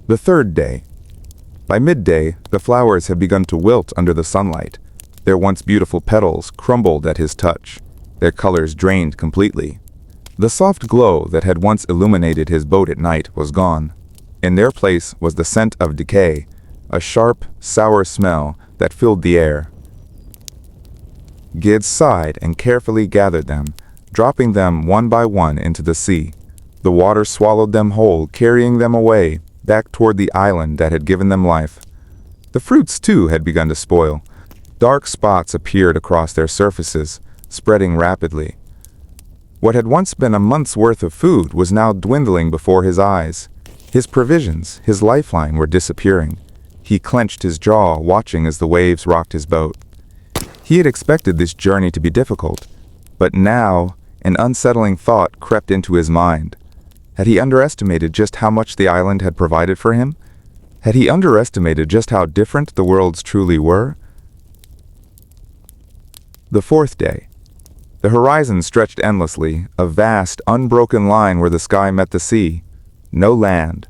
The third day. By midday, the flowers had begun to wilt under the sunlight. Their once beautiful petals crumbled at his touch, their colors drained completely. The soft glow that had once illuminated his boat at night was gone. In their place was the scent of decay, a sharp, sour smell that filled the air. Gid sighed and carefully gathered them, dropping them one by one into the sea. The water swallowed them whole, carrying them away, back toward the island that had given them life. The fruits, too, had begun to spoil. Dark spots appeared across their surfaces, spreading rapidly. What had once been a month's worth of food was now dwindling before his eyes. His provisions, his lifeline, were disappearing. He clenched his jaw, watching as the waves rocked his boat. He had expected this journey to be difficult, but now an unsettling thought crept into his mind. Had he underestimated just how much the island had provided for him? Had he underestimated just how different the worlds truly were? The fourth day. The horizon stretched endlessly, a vast, unbroken line where the sky met the sea. No land.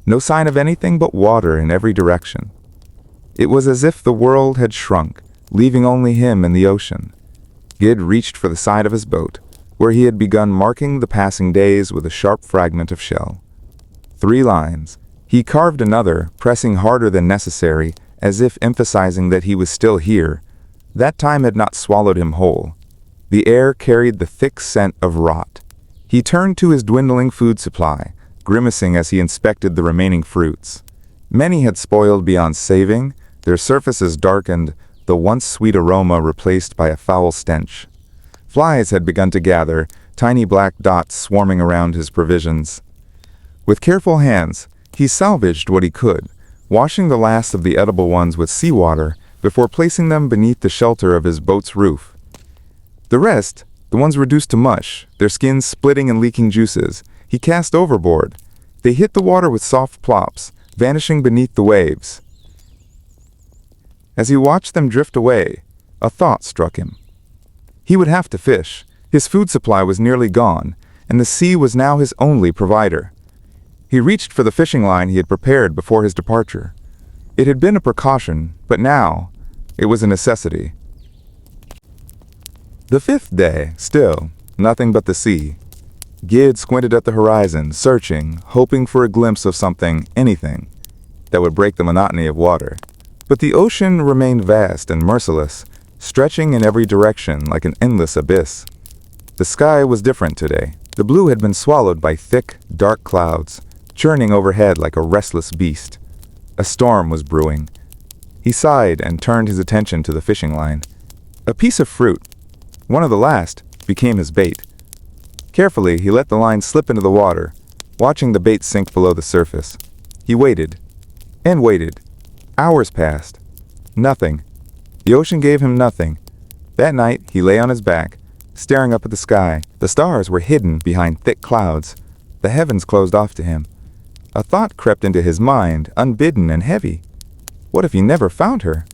No sign of anything but water in every direction. It was as if the world had shrunk, leaving only him and the ocean. Gid reached for the side of his boat, where he had begun marking the passing days with a sharp fragment of shell. 3 lines. He carved another, pressing harder than necessary, as if emphasizing that he was still here. That time had not swallowed him whole. The air carried the thick scent of rot. He turned to his dwindling food supply, grimacing as he inspected the remaining fruits. Many had spoiled beyond saving, their surfaces darkened, the once sweet aroma replaced by a foul stench. Flies had begun to gather, tiny black dots swarming around his provisions. With careful hands, he salvaged what he could, washing the last of the edible ones with seawater before placing them beneath the shelter of his boat's roof. The rest, the ones reduced to mush, their skins splitting and leaking juices, he cast overboard. They hit the water with soft plops, vanishing beneath the waves. As he watched them drift away, a thought struck him. He would have to fish. His food supply was nearly gone, and the sea was now his only provider. He reached for the fishing line he had prepared before his departure. It had been a precaution, but now it was a necessity. The 5th day, still, nothing but the sea. Gid squinted at the horizon, searching, hoping for a glimpse of something, anything, that would break the monotony of water. But the ocean remained vast and merciless, stretching in every direction like an endless abyss. The sky was different today. The blue had been swallowed by thick, dark clouds, churning overhead like a restless beast. A storm was brewing. He sighed and turned his attention to the fishing line. A piece of fruit, one of the last, became his bait. Carefully, he let the line slip into the water, watching the bait sink below the surface. He waited, and waited. Hours passed. Nothing. The ocean gave him nothing. That night, he lay on his back, staring up at the sky. The stars were hidden behind thick clouds. The heavens closed off to him. A thought crept into his mind, unbidden and heavy. What if he never found her?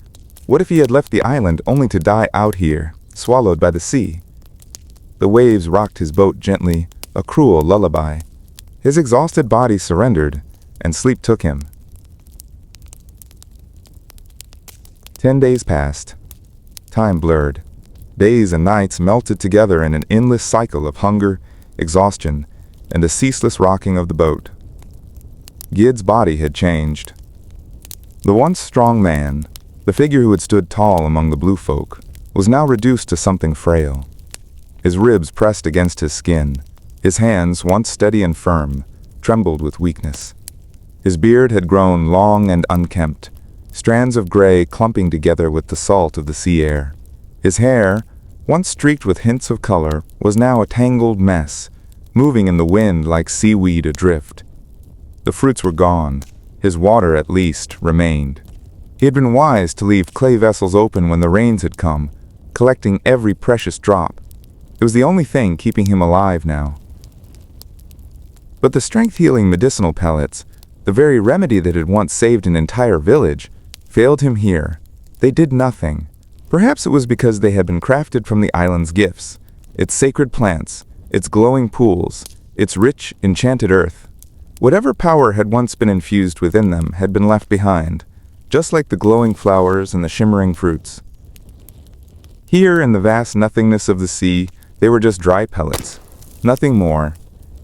What if he had left the island only to die out here, swallowed by the sea? The waves rocked his boat gently, a cruel lullaby. His exhausted body surrendered, and sleep took him. 10 days passed. Time blurred. Days and nights melted together in an endless cycle of hunger, exhaustion, and the ceaseless rocking of the boat. Gid's body had changed. The once strong man, the figure who had stood tall among the blue folk, was now reduced to something frail. His ribs pressed against his skin. His hands, once steady and firm, trembled with weakness. His beard had grown long and unkempt, strands of gray clumping together with the salt of the sea air. His hair, once streaked with hints of color, was now a tangled mess, moving in the wind like seaweed adrift. The fruits were gone. His water, at least, remained. He had been wise to leave clay vessels open when the rains had come, collecting every precious drop. It was the only thing keeping him alive now. But the strength-healing medicinal pellets, the very remedy that had once saved an entire village, failed him here. They did nothing. Perhaps it was because they had been crafted from the island's gifts, its sacred plants, its glowing pools, its rich, enchanted earth. Whatever power had once been infused within them had been left behind, just like the glowing flowers and the shimmering fruits. Here in the vast nothingness of the sea, they were just dry pellets. Nothing more.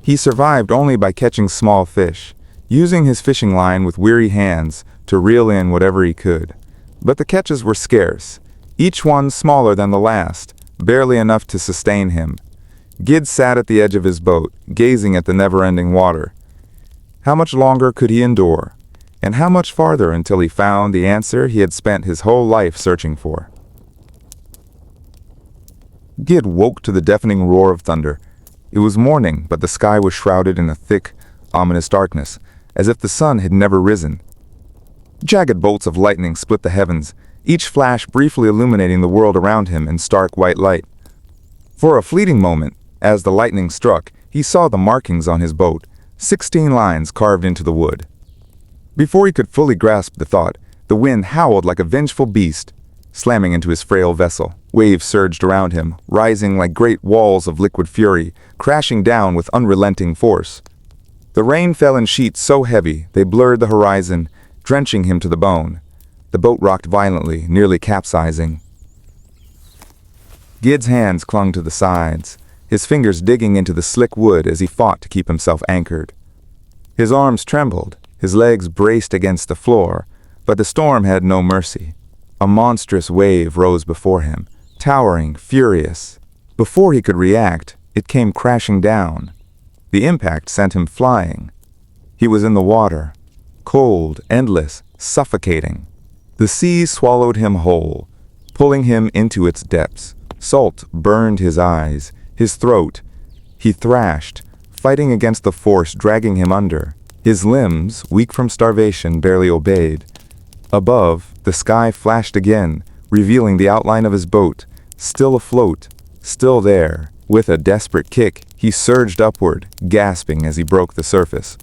He survived only by catching small fish, using his fishing line with weary hands to reel in whatever he could. But the catches were scarce, each one smaller than the last, barely enough to sustain him. Gid sat at the edge of his boat, gazing at the never-ending water. How much longer could he endure? And how much farther until he found the answer he had spent his whole life searching for? Gid woke to the deafening roar of thunder. It was morning, but the sky was shrouded in a thick, ominous darkness, as if the sun had never risen. Jagged bolts of lightning split the heavens, each flash briefly illuminating the world around him in stark white light. For a fleeting moment, as the lightning struck, he saw the markings on his boat, 16 lines carved into the wood. Before he could fully grasp the thought, the wind howled like a vengeful beast, slamming into his frail vessel. Waves surged around him, rising like great walls of liquid fury, crashing down with unrelenting force. The rain fell in sheets so heavy they blurred the horizon, drenching him to the bone. The boat rocked violently, nearly capsizing. Gid's hands clung to the sides, his fingers digging into the slick wood as he fought to keep himself anchored. His arms trembled, his legs braced against the floor, but the storm had no mercy. A monstrous wave rose before him, towering, furious. Before he could react, it came crashing down. The impact sent him flying. He was in the water, cold, endless, suffocating. The sea swallowed him whole, pulling him into its depths. Salt burned his eyes, his throat. He thrashed, fighting against the force dragging him under. His limbs, weak from starvation, barely obeyed. Above, the sky flashed again, revealing the outline of his boat, still afloat, still there. With a desperate kick, he surged upward, gasping as he broke the surface.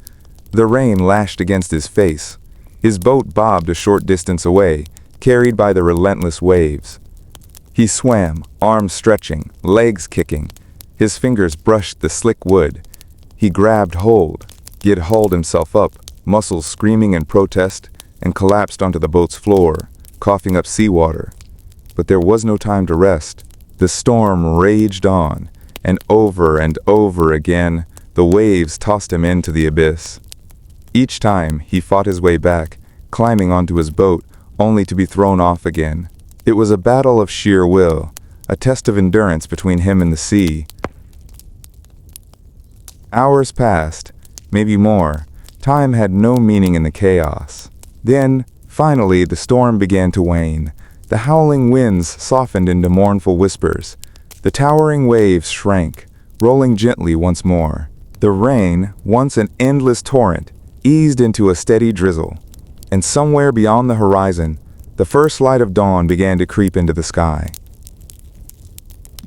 The rain lashed against his face. His boat bobbed a short distance away, carried by the relentless waves. He swam, arms stretching, legs kicking. His fingers brushed the slick wood. He grabbed hold. Gid hauled himself up, muscles screaming in protest, and collapsed onto the boat's floor, coughing up seawater. But there was no time to rest. The storm raged on, and over again, the waves tossed him into the abyss. Each time, he fought his way back, climbing onto his boat, only to be thrown off again. It was a battle of sheer will, a test of endurance between him and the sea. Hours passed, maybe more. Time had no meaning in the chaos. Then, finally, the storm began to wane. The howling winds softened into mournful whispers. The towering waves shrank, rolling gently once more. The rain, once an endless torrent, eased into a steady drizzle. And somewhere beyond the horizon, the first light of dawn began to creep into the sky.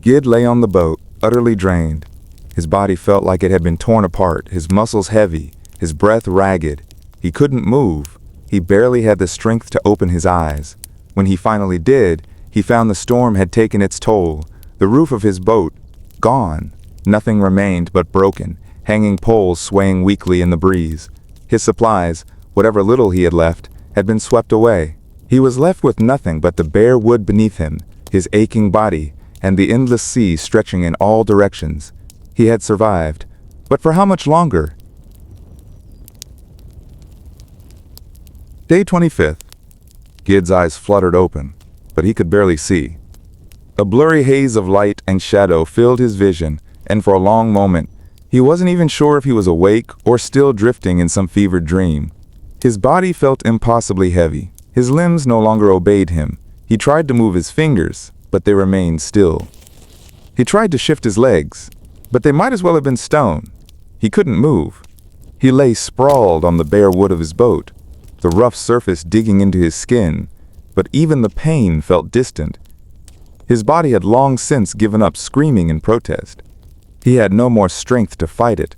Gid lay on the boat, utterly drained. His body felt like it had been torn apart, his muscles heavy, his breath ragged. He couldn't move. He barely had the strength to open his eyes. When he finally did, he found the storm had taken its toll. The roof of his boat, gone. Nothing remained but broken, hanging poles swaying weakly in the breeze. His supplies, whatever little he had left, had been swept away. He was left with nothing but the bare wood beneath him, his aching body, and the endless sea stretching in all directions. He had survived, but for how much longer? Day 25th. Gid's eyes fluttered open, but he could barely see. A blurry haze of light and shadow filled his vision, and for a long moment, he wasn't even sure if he was awake or still drifting in some fevered dream. His body felt impossibly heavy. His limbs no longer obeyed him. He tried to move his fingers, but they remained still. He tried to shift his legs, but they might as well have been stone. He couldn't move. He lay sprawled on the bare wood of his boat. the rough surface digging into his skin, but even the pain felt distant. His body had long since given up screaming in protest. He had no more strength to fight it.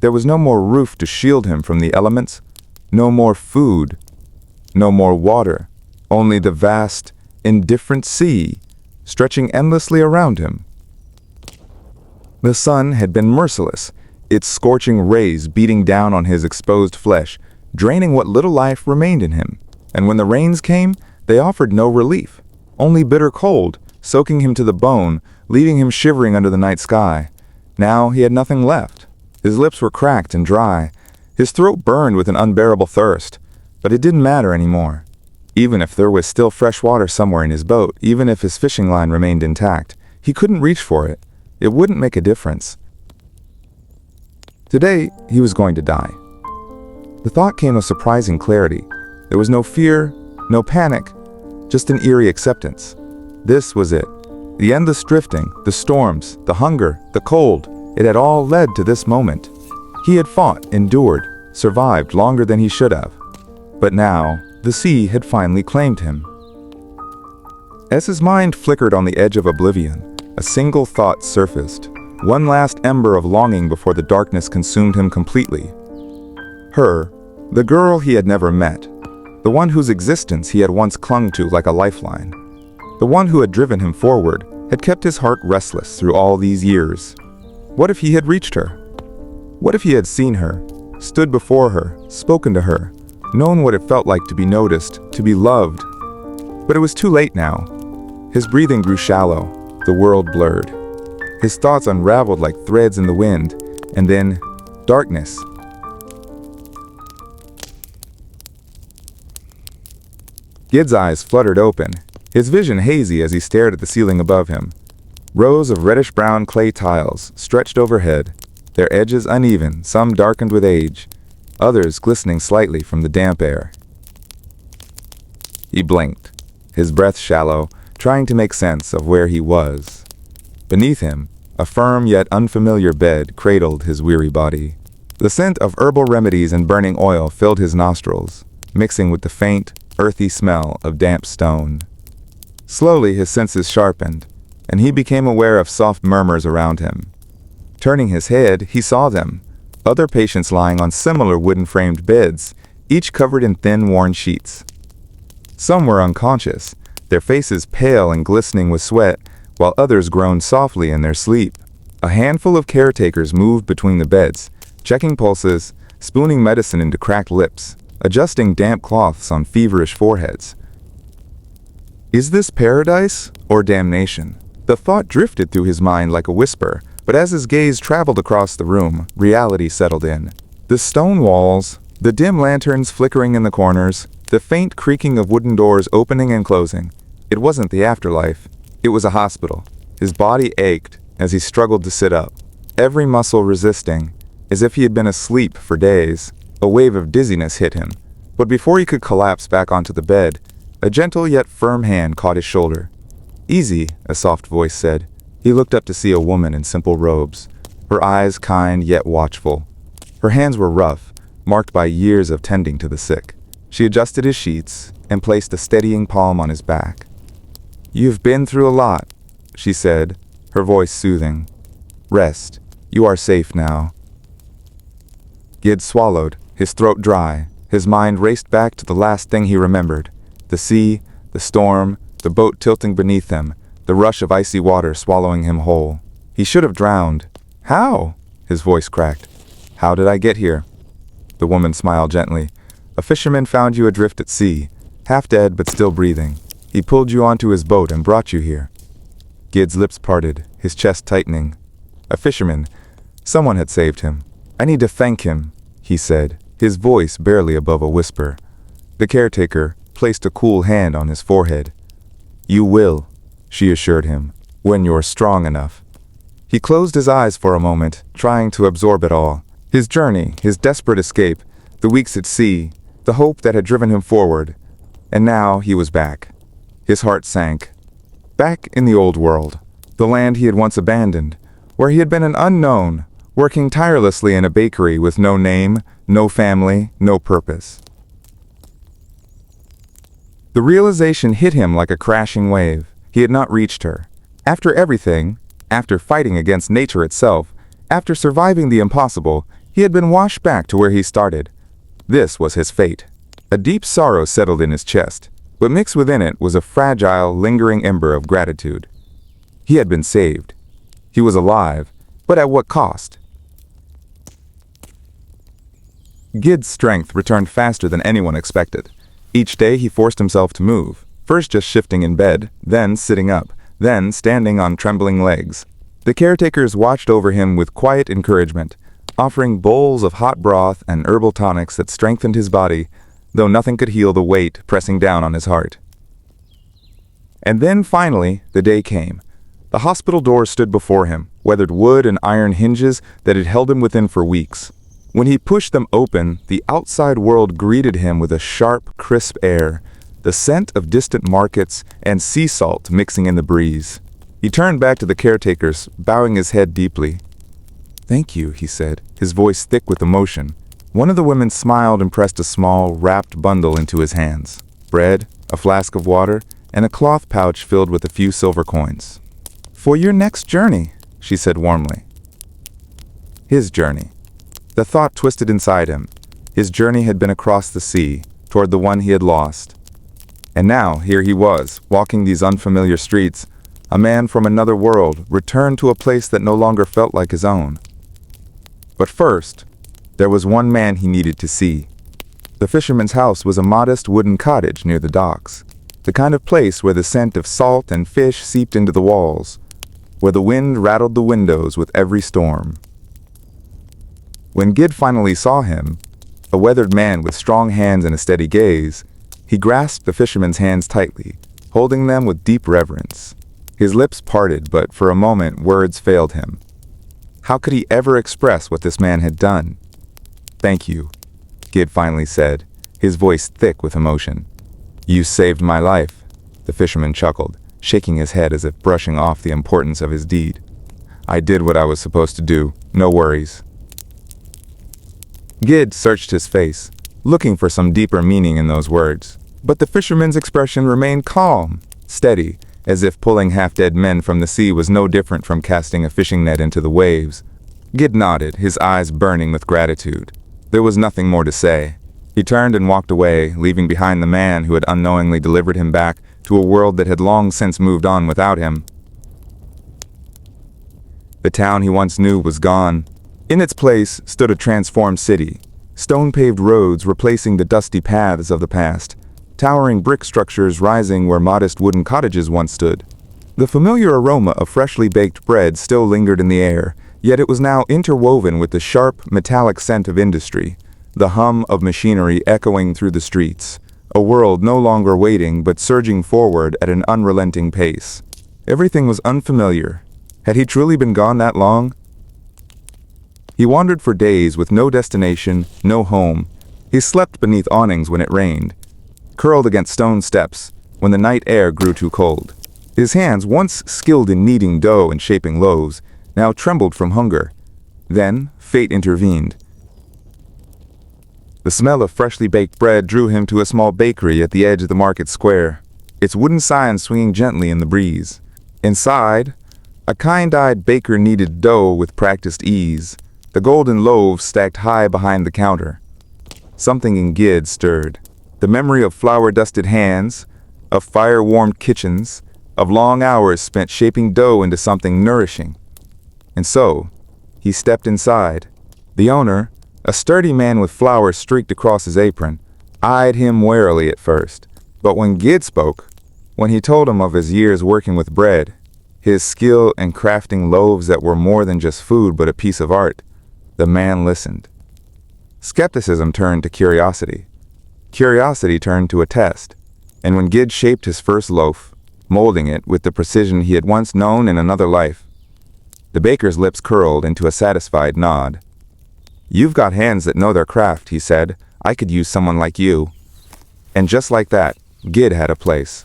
There was no more roof to shield him from the elements, no more food, no more water, only the vast, indifferent sea stretching endlessly around him. The sun had been merciless, its scorching rays beating down on his exposed flesh, draining what little life remained in him. And when the rains came, they offered no relief, only bitter cold, soaking him to the bone, leaving him shivering under the night sky. Now he had nothing left. His lips were cracked and dry. His throat burned with an unbearable thirst. But it didn't matter anymore. Even if there was still fresh water somewhere in his boat, even if his fishing line remained intact, he couldn't reach for it. It wouldn't make a difference. Today, he was going to die. The thought came with surprising clarity. There was no fear, no panic, just an eerie acceptance. This was it. The endless drifting, the storms, the hunger, the cold, it had all led to this moment. He had fought, endured, survived longer than he should have. But now, the sea had finally claimed him. As his mind flickered on the edge of oblivion, a single thought surfaced, one last ember of longing before the darkness consumed him completely. Her, the girl he had never met, the one whose existence he had once clung to like a lifeline, the one who had driven him forward, had kept his heart restless through all these years. What if he had reached her? What if he had seen her, stood before her, spoken to her, known what it felt like to be noticed, to be loved? But it was too late now. His breathing grew shallow, the world blurred. His thoughts unraveled like threads in the wind, and then, darkness. Gid's eyes fluttered open, his vision hazy as he stared at the ceiling above him. Rows of reddish-brown clay tiles stretched overhead, their edges uneven, some darkened with age, others glistening slightly from the damp air. He blinked, his breath shallow, trying to make sense of where he was. Beneath him, a firm yet unfamiliar bed cradled his weary body. The scent of herbal remedies and burning oil filled his nostrils, mixing with the faint, earthy smell of damp stone. Slowly his senses sharpened, and he became aware of soft murmurs around him. Turning his head, he saw them, other patients lying on similar wooden-framed beds, each covered in thin, worn sheets. Some were unconscious, their faces pale and glistening with sweat, while others groaned softly in their sleep. A handful of caretakers moved between the beds, checking pulses, spooning medicine into cracked lips, adjusting damp cloths on feverish foreheads. Is this paradise or damnation? The thought drifted through his mind like a whisper, but as his gaze traveled across the room, reality settled in. The stone walls, the dim lanterns flickering in the corners, the faint creaking of wooden doors opening and closing. It wasn't the afterlife. It was a hospital. His body ached as he struggled to sit up, every muscle resisting, as if he had been asleep for days. A wave of dizziness hit him, but before he could collapse back onto the bed, a gentle yet firm hand caught his shoulder. "Easy," a soft voice said. He looked up to see a woman in simple robes, her eyes kind yet watchful. Her hands were rough, marked by years of tending to the sick. She adjusted his sheets and placed a steadying palm on his back. "You've been through a lot," she said, her voice soothing. "Rest. You are safe now." Gid swallowed, his throat dry. His mind raced back to the last thing he remembered. The sea, the storm, the boat tilting beneath them, the rush of icy water swallowing him whole. He should have drowned. "How?" His voice cracked. "How did I get here?" The woman smiled gently. "A fisherman found you adrift at sea, half dead but still breathing. He pulled you onto his boat and brought you here." Gid's lips parted, his chest tightening. A fisherman. Someone had saved him. "I need to thank him," he said, his voice barely above a whisper. The caretaker placed a cool hand on his forehead. "You will," she assured him, "when you're strong enough." He closed his eyes for a moment, trying to absorb it all. His journey, his desperate escape, the weeks at sea, the hope that had driven him forward. And now he was back. His heart sank. Back in the old world, the land he had once abandoned, where he had been an unknown, working tirelessly in a bakery with no name, no family, no purpose. The realization hit him like a crashing wave. He had not reached her. After everything, after fighting against nature itself, after surviving the impossible, he had been washed back to where he started. This was his fate. A deep sorrow settled in his chest, but mixed within it was a fragile, lingering ember of gratitude. He had been saved. He was alive, but at what cost? Gid's strength returned faster than anyone expected. Each day he forced himself to move, first just shifting in bed, then sitting up, then standing on trembling legs. The caretakers watched over him with quiet encouragement, offering bowls of hot broth and herbal tonics that strengthened his body, though nothing could heal the weight pressing down on his heart. And then finally, the day came. The hospital doors stood before him, weathered wood and iron hinges that had held him within for weeks. When he pushed them open, the outside world greeted him with a sharp, crisp air, the scent of distant markets and sea salt mixing in the breeze. He turned back to the caretakers, bowing his head deeply. "Thank you," he said, his voice thick with emotion. One of the women smiled and pressed a small, wrapped bundle into his hands. Bread, a flask of water, and a cloth pouch filled with a few silver coins. "For your next journey," she said warmly. His journey. The thought twisted inside him. His journey had been across the sea, toward the one he had lost. And now, here he was, walking these unfamiliar streets, a man from another world, returned to a place that no longer felt like his own. But first, there was one man he needed to see. The fisherman's house was a modest wooden cottage near the docks, the kind of place where the scent of salt and fish seeped into the walls, where the wind rattled the windows with every storm. When Gid finally saw him, a weathered man with strong hands and a steady gaze, he grasped the fisherman's hands tightly, holding them with deep reverence. His lips parted, but for a moment words failed him. How could he ever express what this man had done? "Thank you," Gid finally said, his voice thick with emotion. "You saved my life," the fisherman chuckled, shaking his head as if brushing off the importance of his deed. "I did what I was supposed to do, no worries." Gid searched his face, looking for some deeper meaning in those words, but the fisherman's expression remained calm, steady, as if pulling half-dead men from the sea was no different from casting a fishing net into the waves. Gid nodded, his eyes burning with gratitude. There was nothing more to say. He turned and walked away, leaving behind the man who had unknowingly delivered him back to a world that had long since moved on without him. The town he once knew was gone. In its place stood a transformed city, stone-paved roads replacing the dusty paths of the past, towering brick structures rising where modest wooden cottages once stood. The familiar aroma of freshly baked bread still lingered in the air, yet it was now interwoven with the sharp, metallic scent of industry, the hum of machinery echoing through the streets, a world no longer waiting but surging forward at an unrelenting pace. Everything was unfamiliar. Had he truly been gone that long? He wandered for days with no destination, no home. He slept beneath awnings when it rained, curled against stone steps when the night air grew too cold. His hands, once skilled in kneading dough and shaping loaves, now trembled from hunger. Then fate intervened. The smell of freshly baked bread drew him to a small bakery at the edge of the market square, its wooden sign swinging gently in the breeze. Inside, a kind-eyed baker kneaded dough with practiced ease, the golden loaves stacked high behind the counter. Something in Gid stirred. The memory of flour-dusted hands, of fire-warmed kitchens, of long hours spent shaping dough into something nourishing. And so, he stepped inside. The owner, a sturdy man with flour streaked across his apron, eyed him warily at first. But when Gid spoke, when he told him of his years working with bread, his skill in crafting loaves that were more than just food but a piece of art, the man listened. Skepticism turned to curiosity. Curiosity turned to a test. And when Gid shaped his first loaf, molding it with the precision he had once known in another life, the baker's lips curled into a satisfied nod. "You've got hands that know their craft," he said. "I could use someone like you." And just like that, Gid had a place.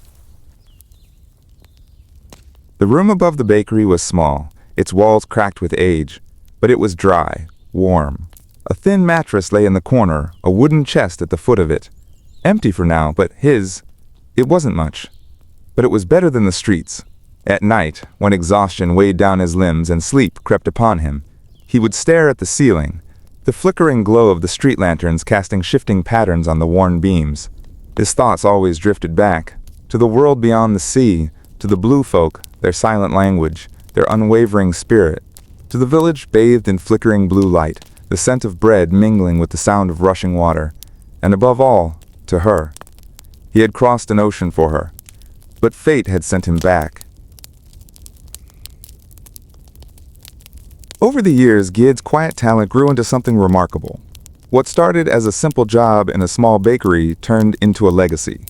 The room above the bakery was small, its walls cracked with age, but it was dry, warm. A thin mattress lay in the corner, a wooden chest at the foot of it. Empty for now, but his. It wasn't much, but it was better than the streets. At night, when exhaustion weighed down his limbs and sleep crept upon him, he would stare at the ceiling, the flickering glow of the street lanterns casting shifting patterns on the worn beams. His thoughts always drifted back, to the world beyond the sea, to the blue folk, their silent language, their unwavering spirit, to the village bathed in flickering blue light, the scent of bread mingling with the sound of rushing water, and above all, to her. He had crossed an ocean for her, but fate had sent him back. Over the years, Gid's quiet talent grew into something remarkable. What started as a simple job in a small bakery turned into a legacy.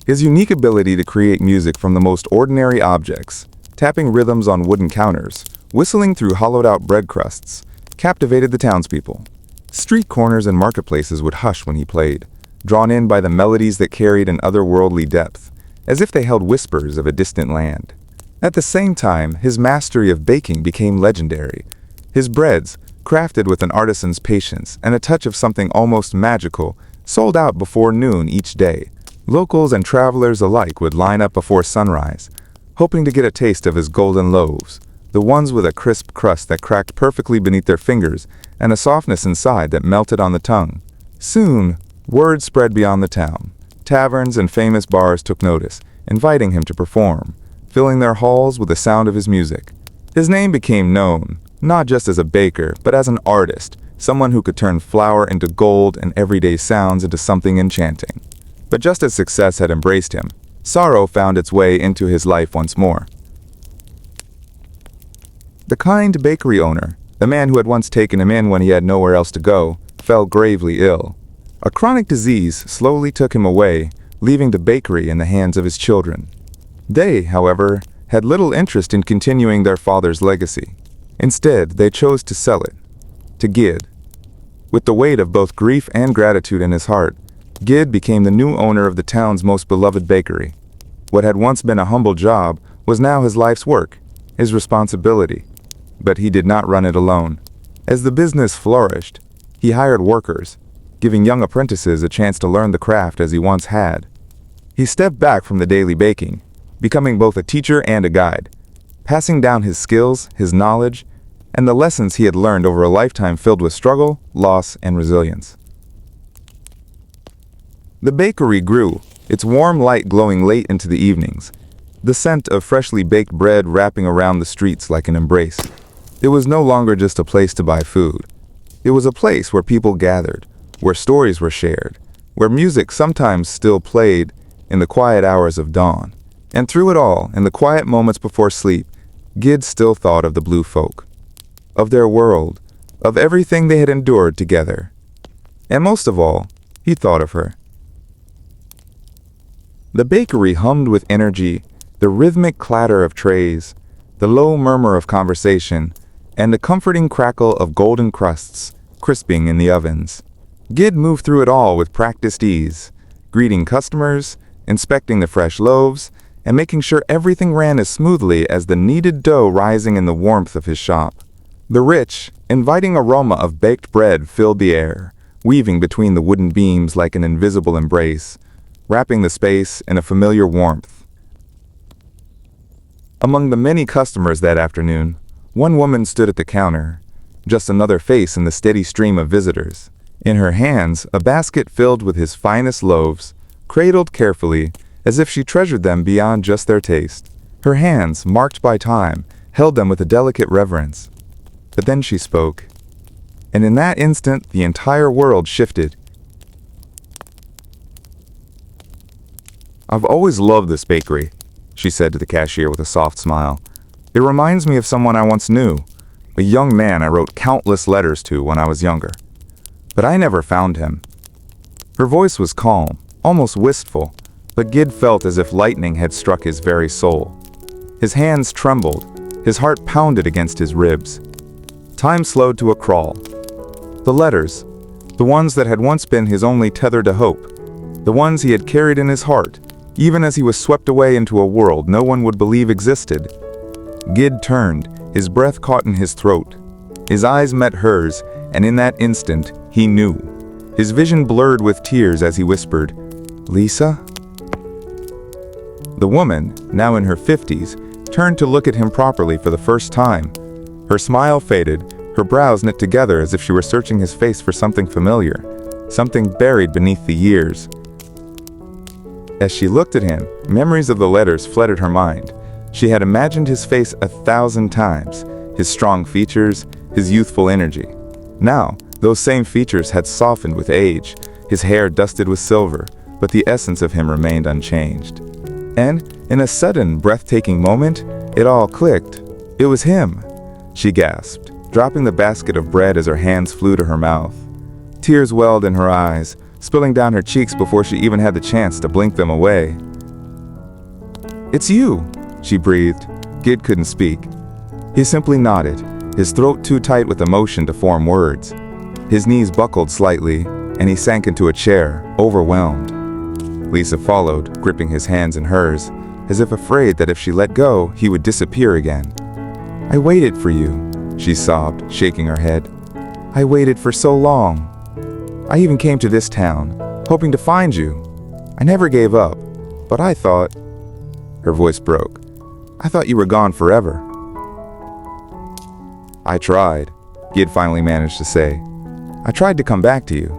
His unique ability to create music from the most ordinary objects, tapping rhythms on wooden counters, whistling through hollowed-out bread crusts, captivated the townspeople. Street corners and marketplaces would hush when he played, drawn in by the melodies that carried an otherworldly depth, as if they held whispers of a distant land. At the same time, his mastery of baking became legendary. His breads, crafted with an artisan's patience and a touch of something almost magical, sold out before noon each day. Locals and travelers alike would line up before sunrise, hoping to get a taste of his golden loaves, the ones with a crisp crust that cracked perfectly beneath their fingers and a softness inside that melted on the tongue. Soon, word spread beyond the town. Taverns and famous bars took notice, inviting him to perform, filling their halls with the sound of his music. His name became known, not just as a baker, but as an artist, someone who could turn flour into gold and everyday sounds into something enchanting. But just as success had embraced him, sorrow found its way into his life once more. The kind bakery owner, the man who had once taken him in when he had nowhere else to go, fell gravely ill. A chronic disease slowly took him away, leaving the bakery in the hands of his children. They, however, had little interest in continuing their father's legacy. Instead, they chose to sell it, to Gid. With the weight of both grief and gratitude in his heart, Gid became the new owner of the town's most beloved bakery. What had once been a humble job was now his life's work, his responsibility. But he did not run it alone. As the business flourished, he hired workers, giving young apprentices a chance to learn the craft as he once had. He stepped back from the daily baking, becoming both a teacher and a guide, passing down his skills, his knowledge, and the lessons he had learned over a lifetime filled with struggle, loss, and resilience. The bakery grew, its warm light glowing late into the evenings, the scent of freshly baked bread wrapping around the streets like an embrace. It was no longer just a place to buy food. It was a place where people gathered, where stories were shared, where music sometimes still played in the quiet hours of dawn. And through it all, in the quiet moments before sleep, Gid still thought of the blue folk, of their world, of everything they had endured together. And most of all, he thought of her. The bakery hummed with energy, the rhythmic clatter of trays, the low murmur of conversation, and the comforting crackle of golden crusts crisping in the ovens. Gid moved through it all with practiced ease, greeting customers, inspecting the fresh loaves, and making sure everything ran as smoothly as the kneaded dough rising in the warmth of his shop. The rich, inviting aroma of baked bread filled the air, weaving between the wooden beams like an invisible embrace, wrapping the space in a familiar warmth. Among the many customers that afternoon, one woman stood at the counter, just another face in the steady stream of visitors. In her hands, a basket filled with his finest loaves, cradled carefully, as if she treasured them beyond just their taste. Her hands, marked by time, held them with a delicate reverence. But then she spoke, and in that instant the entire world shifted. "I've always loved this bakery," she said to the cashier with a soft smile. "It reminds me of someone I once knew, a young man I wrote countless letters to when I was younger. But I never found him." Her voice was calm, almost wistful, but Gid felt as if lightning had struck his very soul. His hands trembled, his heart pounded against his ribs. Time slowed to a crawl. The letters, the ones that had once been his only tether to hope, the ones he had carried in his heart, even as he was swept away into a world no one would believe existed. Gid turned, his breath caught in his throat. His eyes met hers, and in that instant, he knew. His vision blurred with tears as he whispered, "Lisa?" The woman, now in her 50s, turned to look at him properly for the first time. Her smile faded, her brows knit together as if she were searching his face for something familiar, something buried beneath the years. As she looked at him, memories of the letters flooded her mind. She had imagined his face 1,000 times, his strong features, his youthful energy. Now, those same features had softened with age, his hair dusted with silver, but the essence of him remained unchanged. And, in a sudden, breathtaking moment, it all clicked. It was him, she gasped, dropping the basket of bread as her hands flew to her mouth. Tears welled in her eyes, spilling down her cheeks before she even had the chance to blink them away. "It's you," she breathed. Gid couldn't speak. He simply nodded, his throat too tight with emotion to form words. His knees buckled slightly, and he sank into a chair, overwhelmed. Lisa followed, gripping his hands in hers, as if afraid that if she let go, he would disappear again. "I waited for you," she sobbed, shaking her head. "I waited for so long. I even came to this town, hoping to find you. I never gave up, but I thought—" Her voice broke. "I thought you were gone forever." "I tried," Gid finally managed to say. "I tried to come back to you,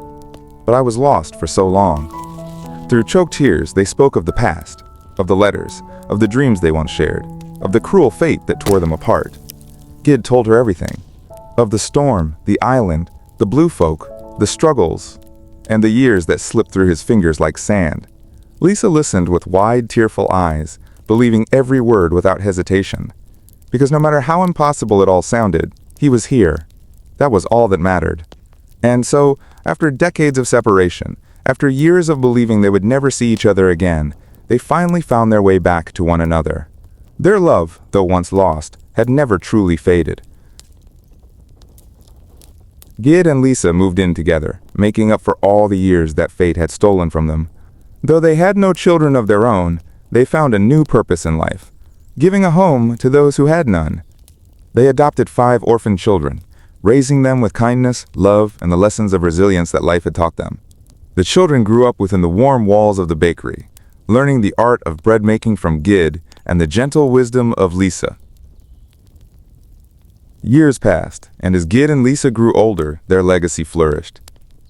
but I was lost for so long." Through choked tears, they spoke of the past, of the letters, of the dreams they once shared, of the cruel fate that tore them apart. Gid told her everything. Of the storm, the island, the blue folk, the struggles, and the years that slipped through his fingers like sand. Lisa listened with wide, tearful eyes, believing every word without hesitation. Because no matter how impossible it all sounded, he was here. That was all that mattered. And so, after decades of separation, after years of believing they would never see each other again, they finally found their way back to one another. Their love, though once lost, had never truly faded. Gid and Lisa moved in together, making up for all the years that fate had stolen from them. Though they had no children of their own, they found a new purpose in life, giving a home to those who had none. They adopted 5 orphan children, raising them with kindness, love, and the lessons of resilience that life had taught them. The children grew up within the warm walls of the bakery, learning the art of bread making from Gid and the gentle wisdom of Lisa. Years passed, and as Gid and Lisa grew older, their legacy flourished.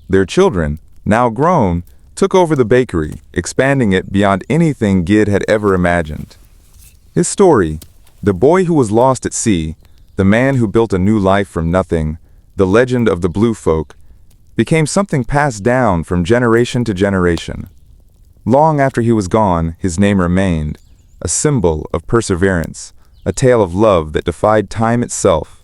Their children, now grown, took over the bakery, expanding it beyond anything Gid had ever imagined. His story, the boy who was lost at sea, the man who built a new life from nothing, the legend of the blue folk, became something passed down from generation to generation. Long after he was gone, his name remained, a symbol of perseverance, a tale of love that defied time itself.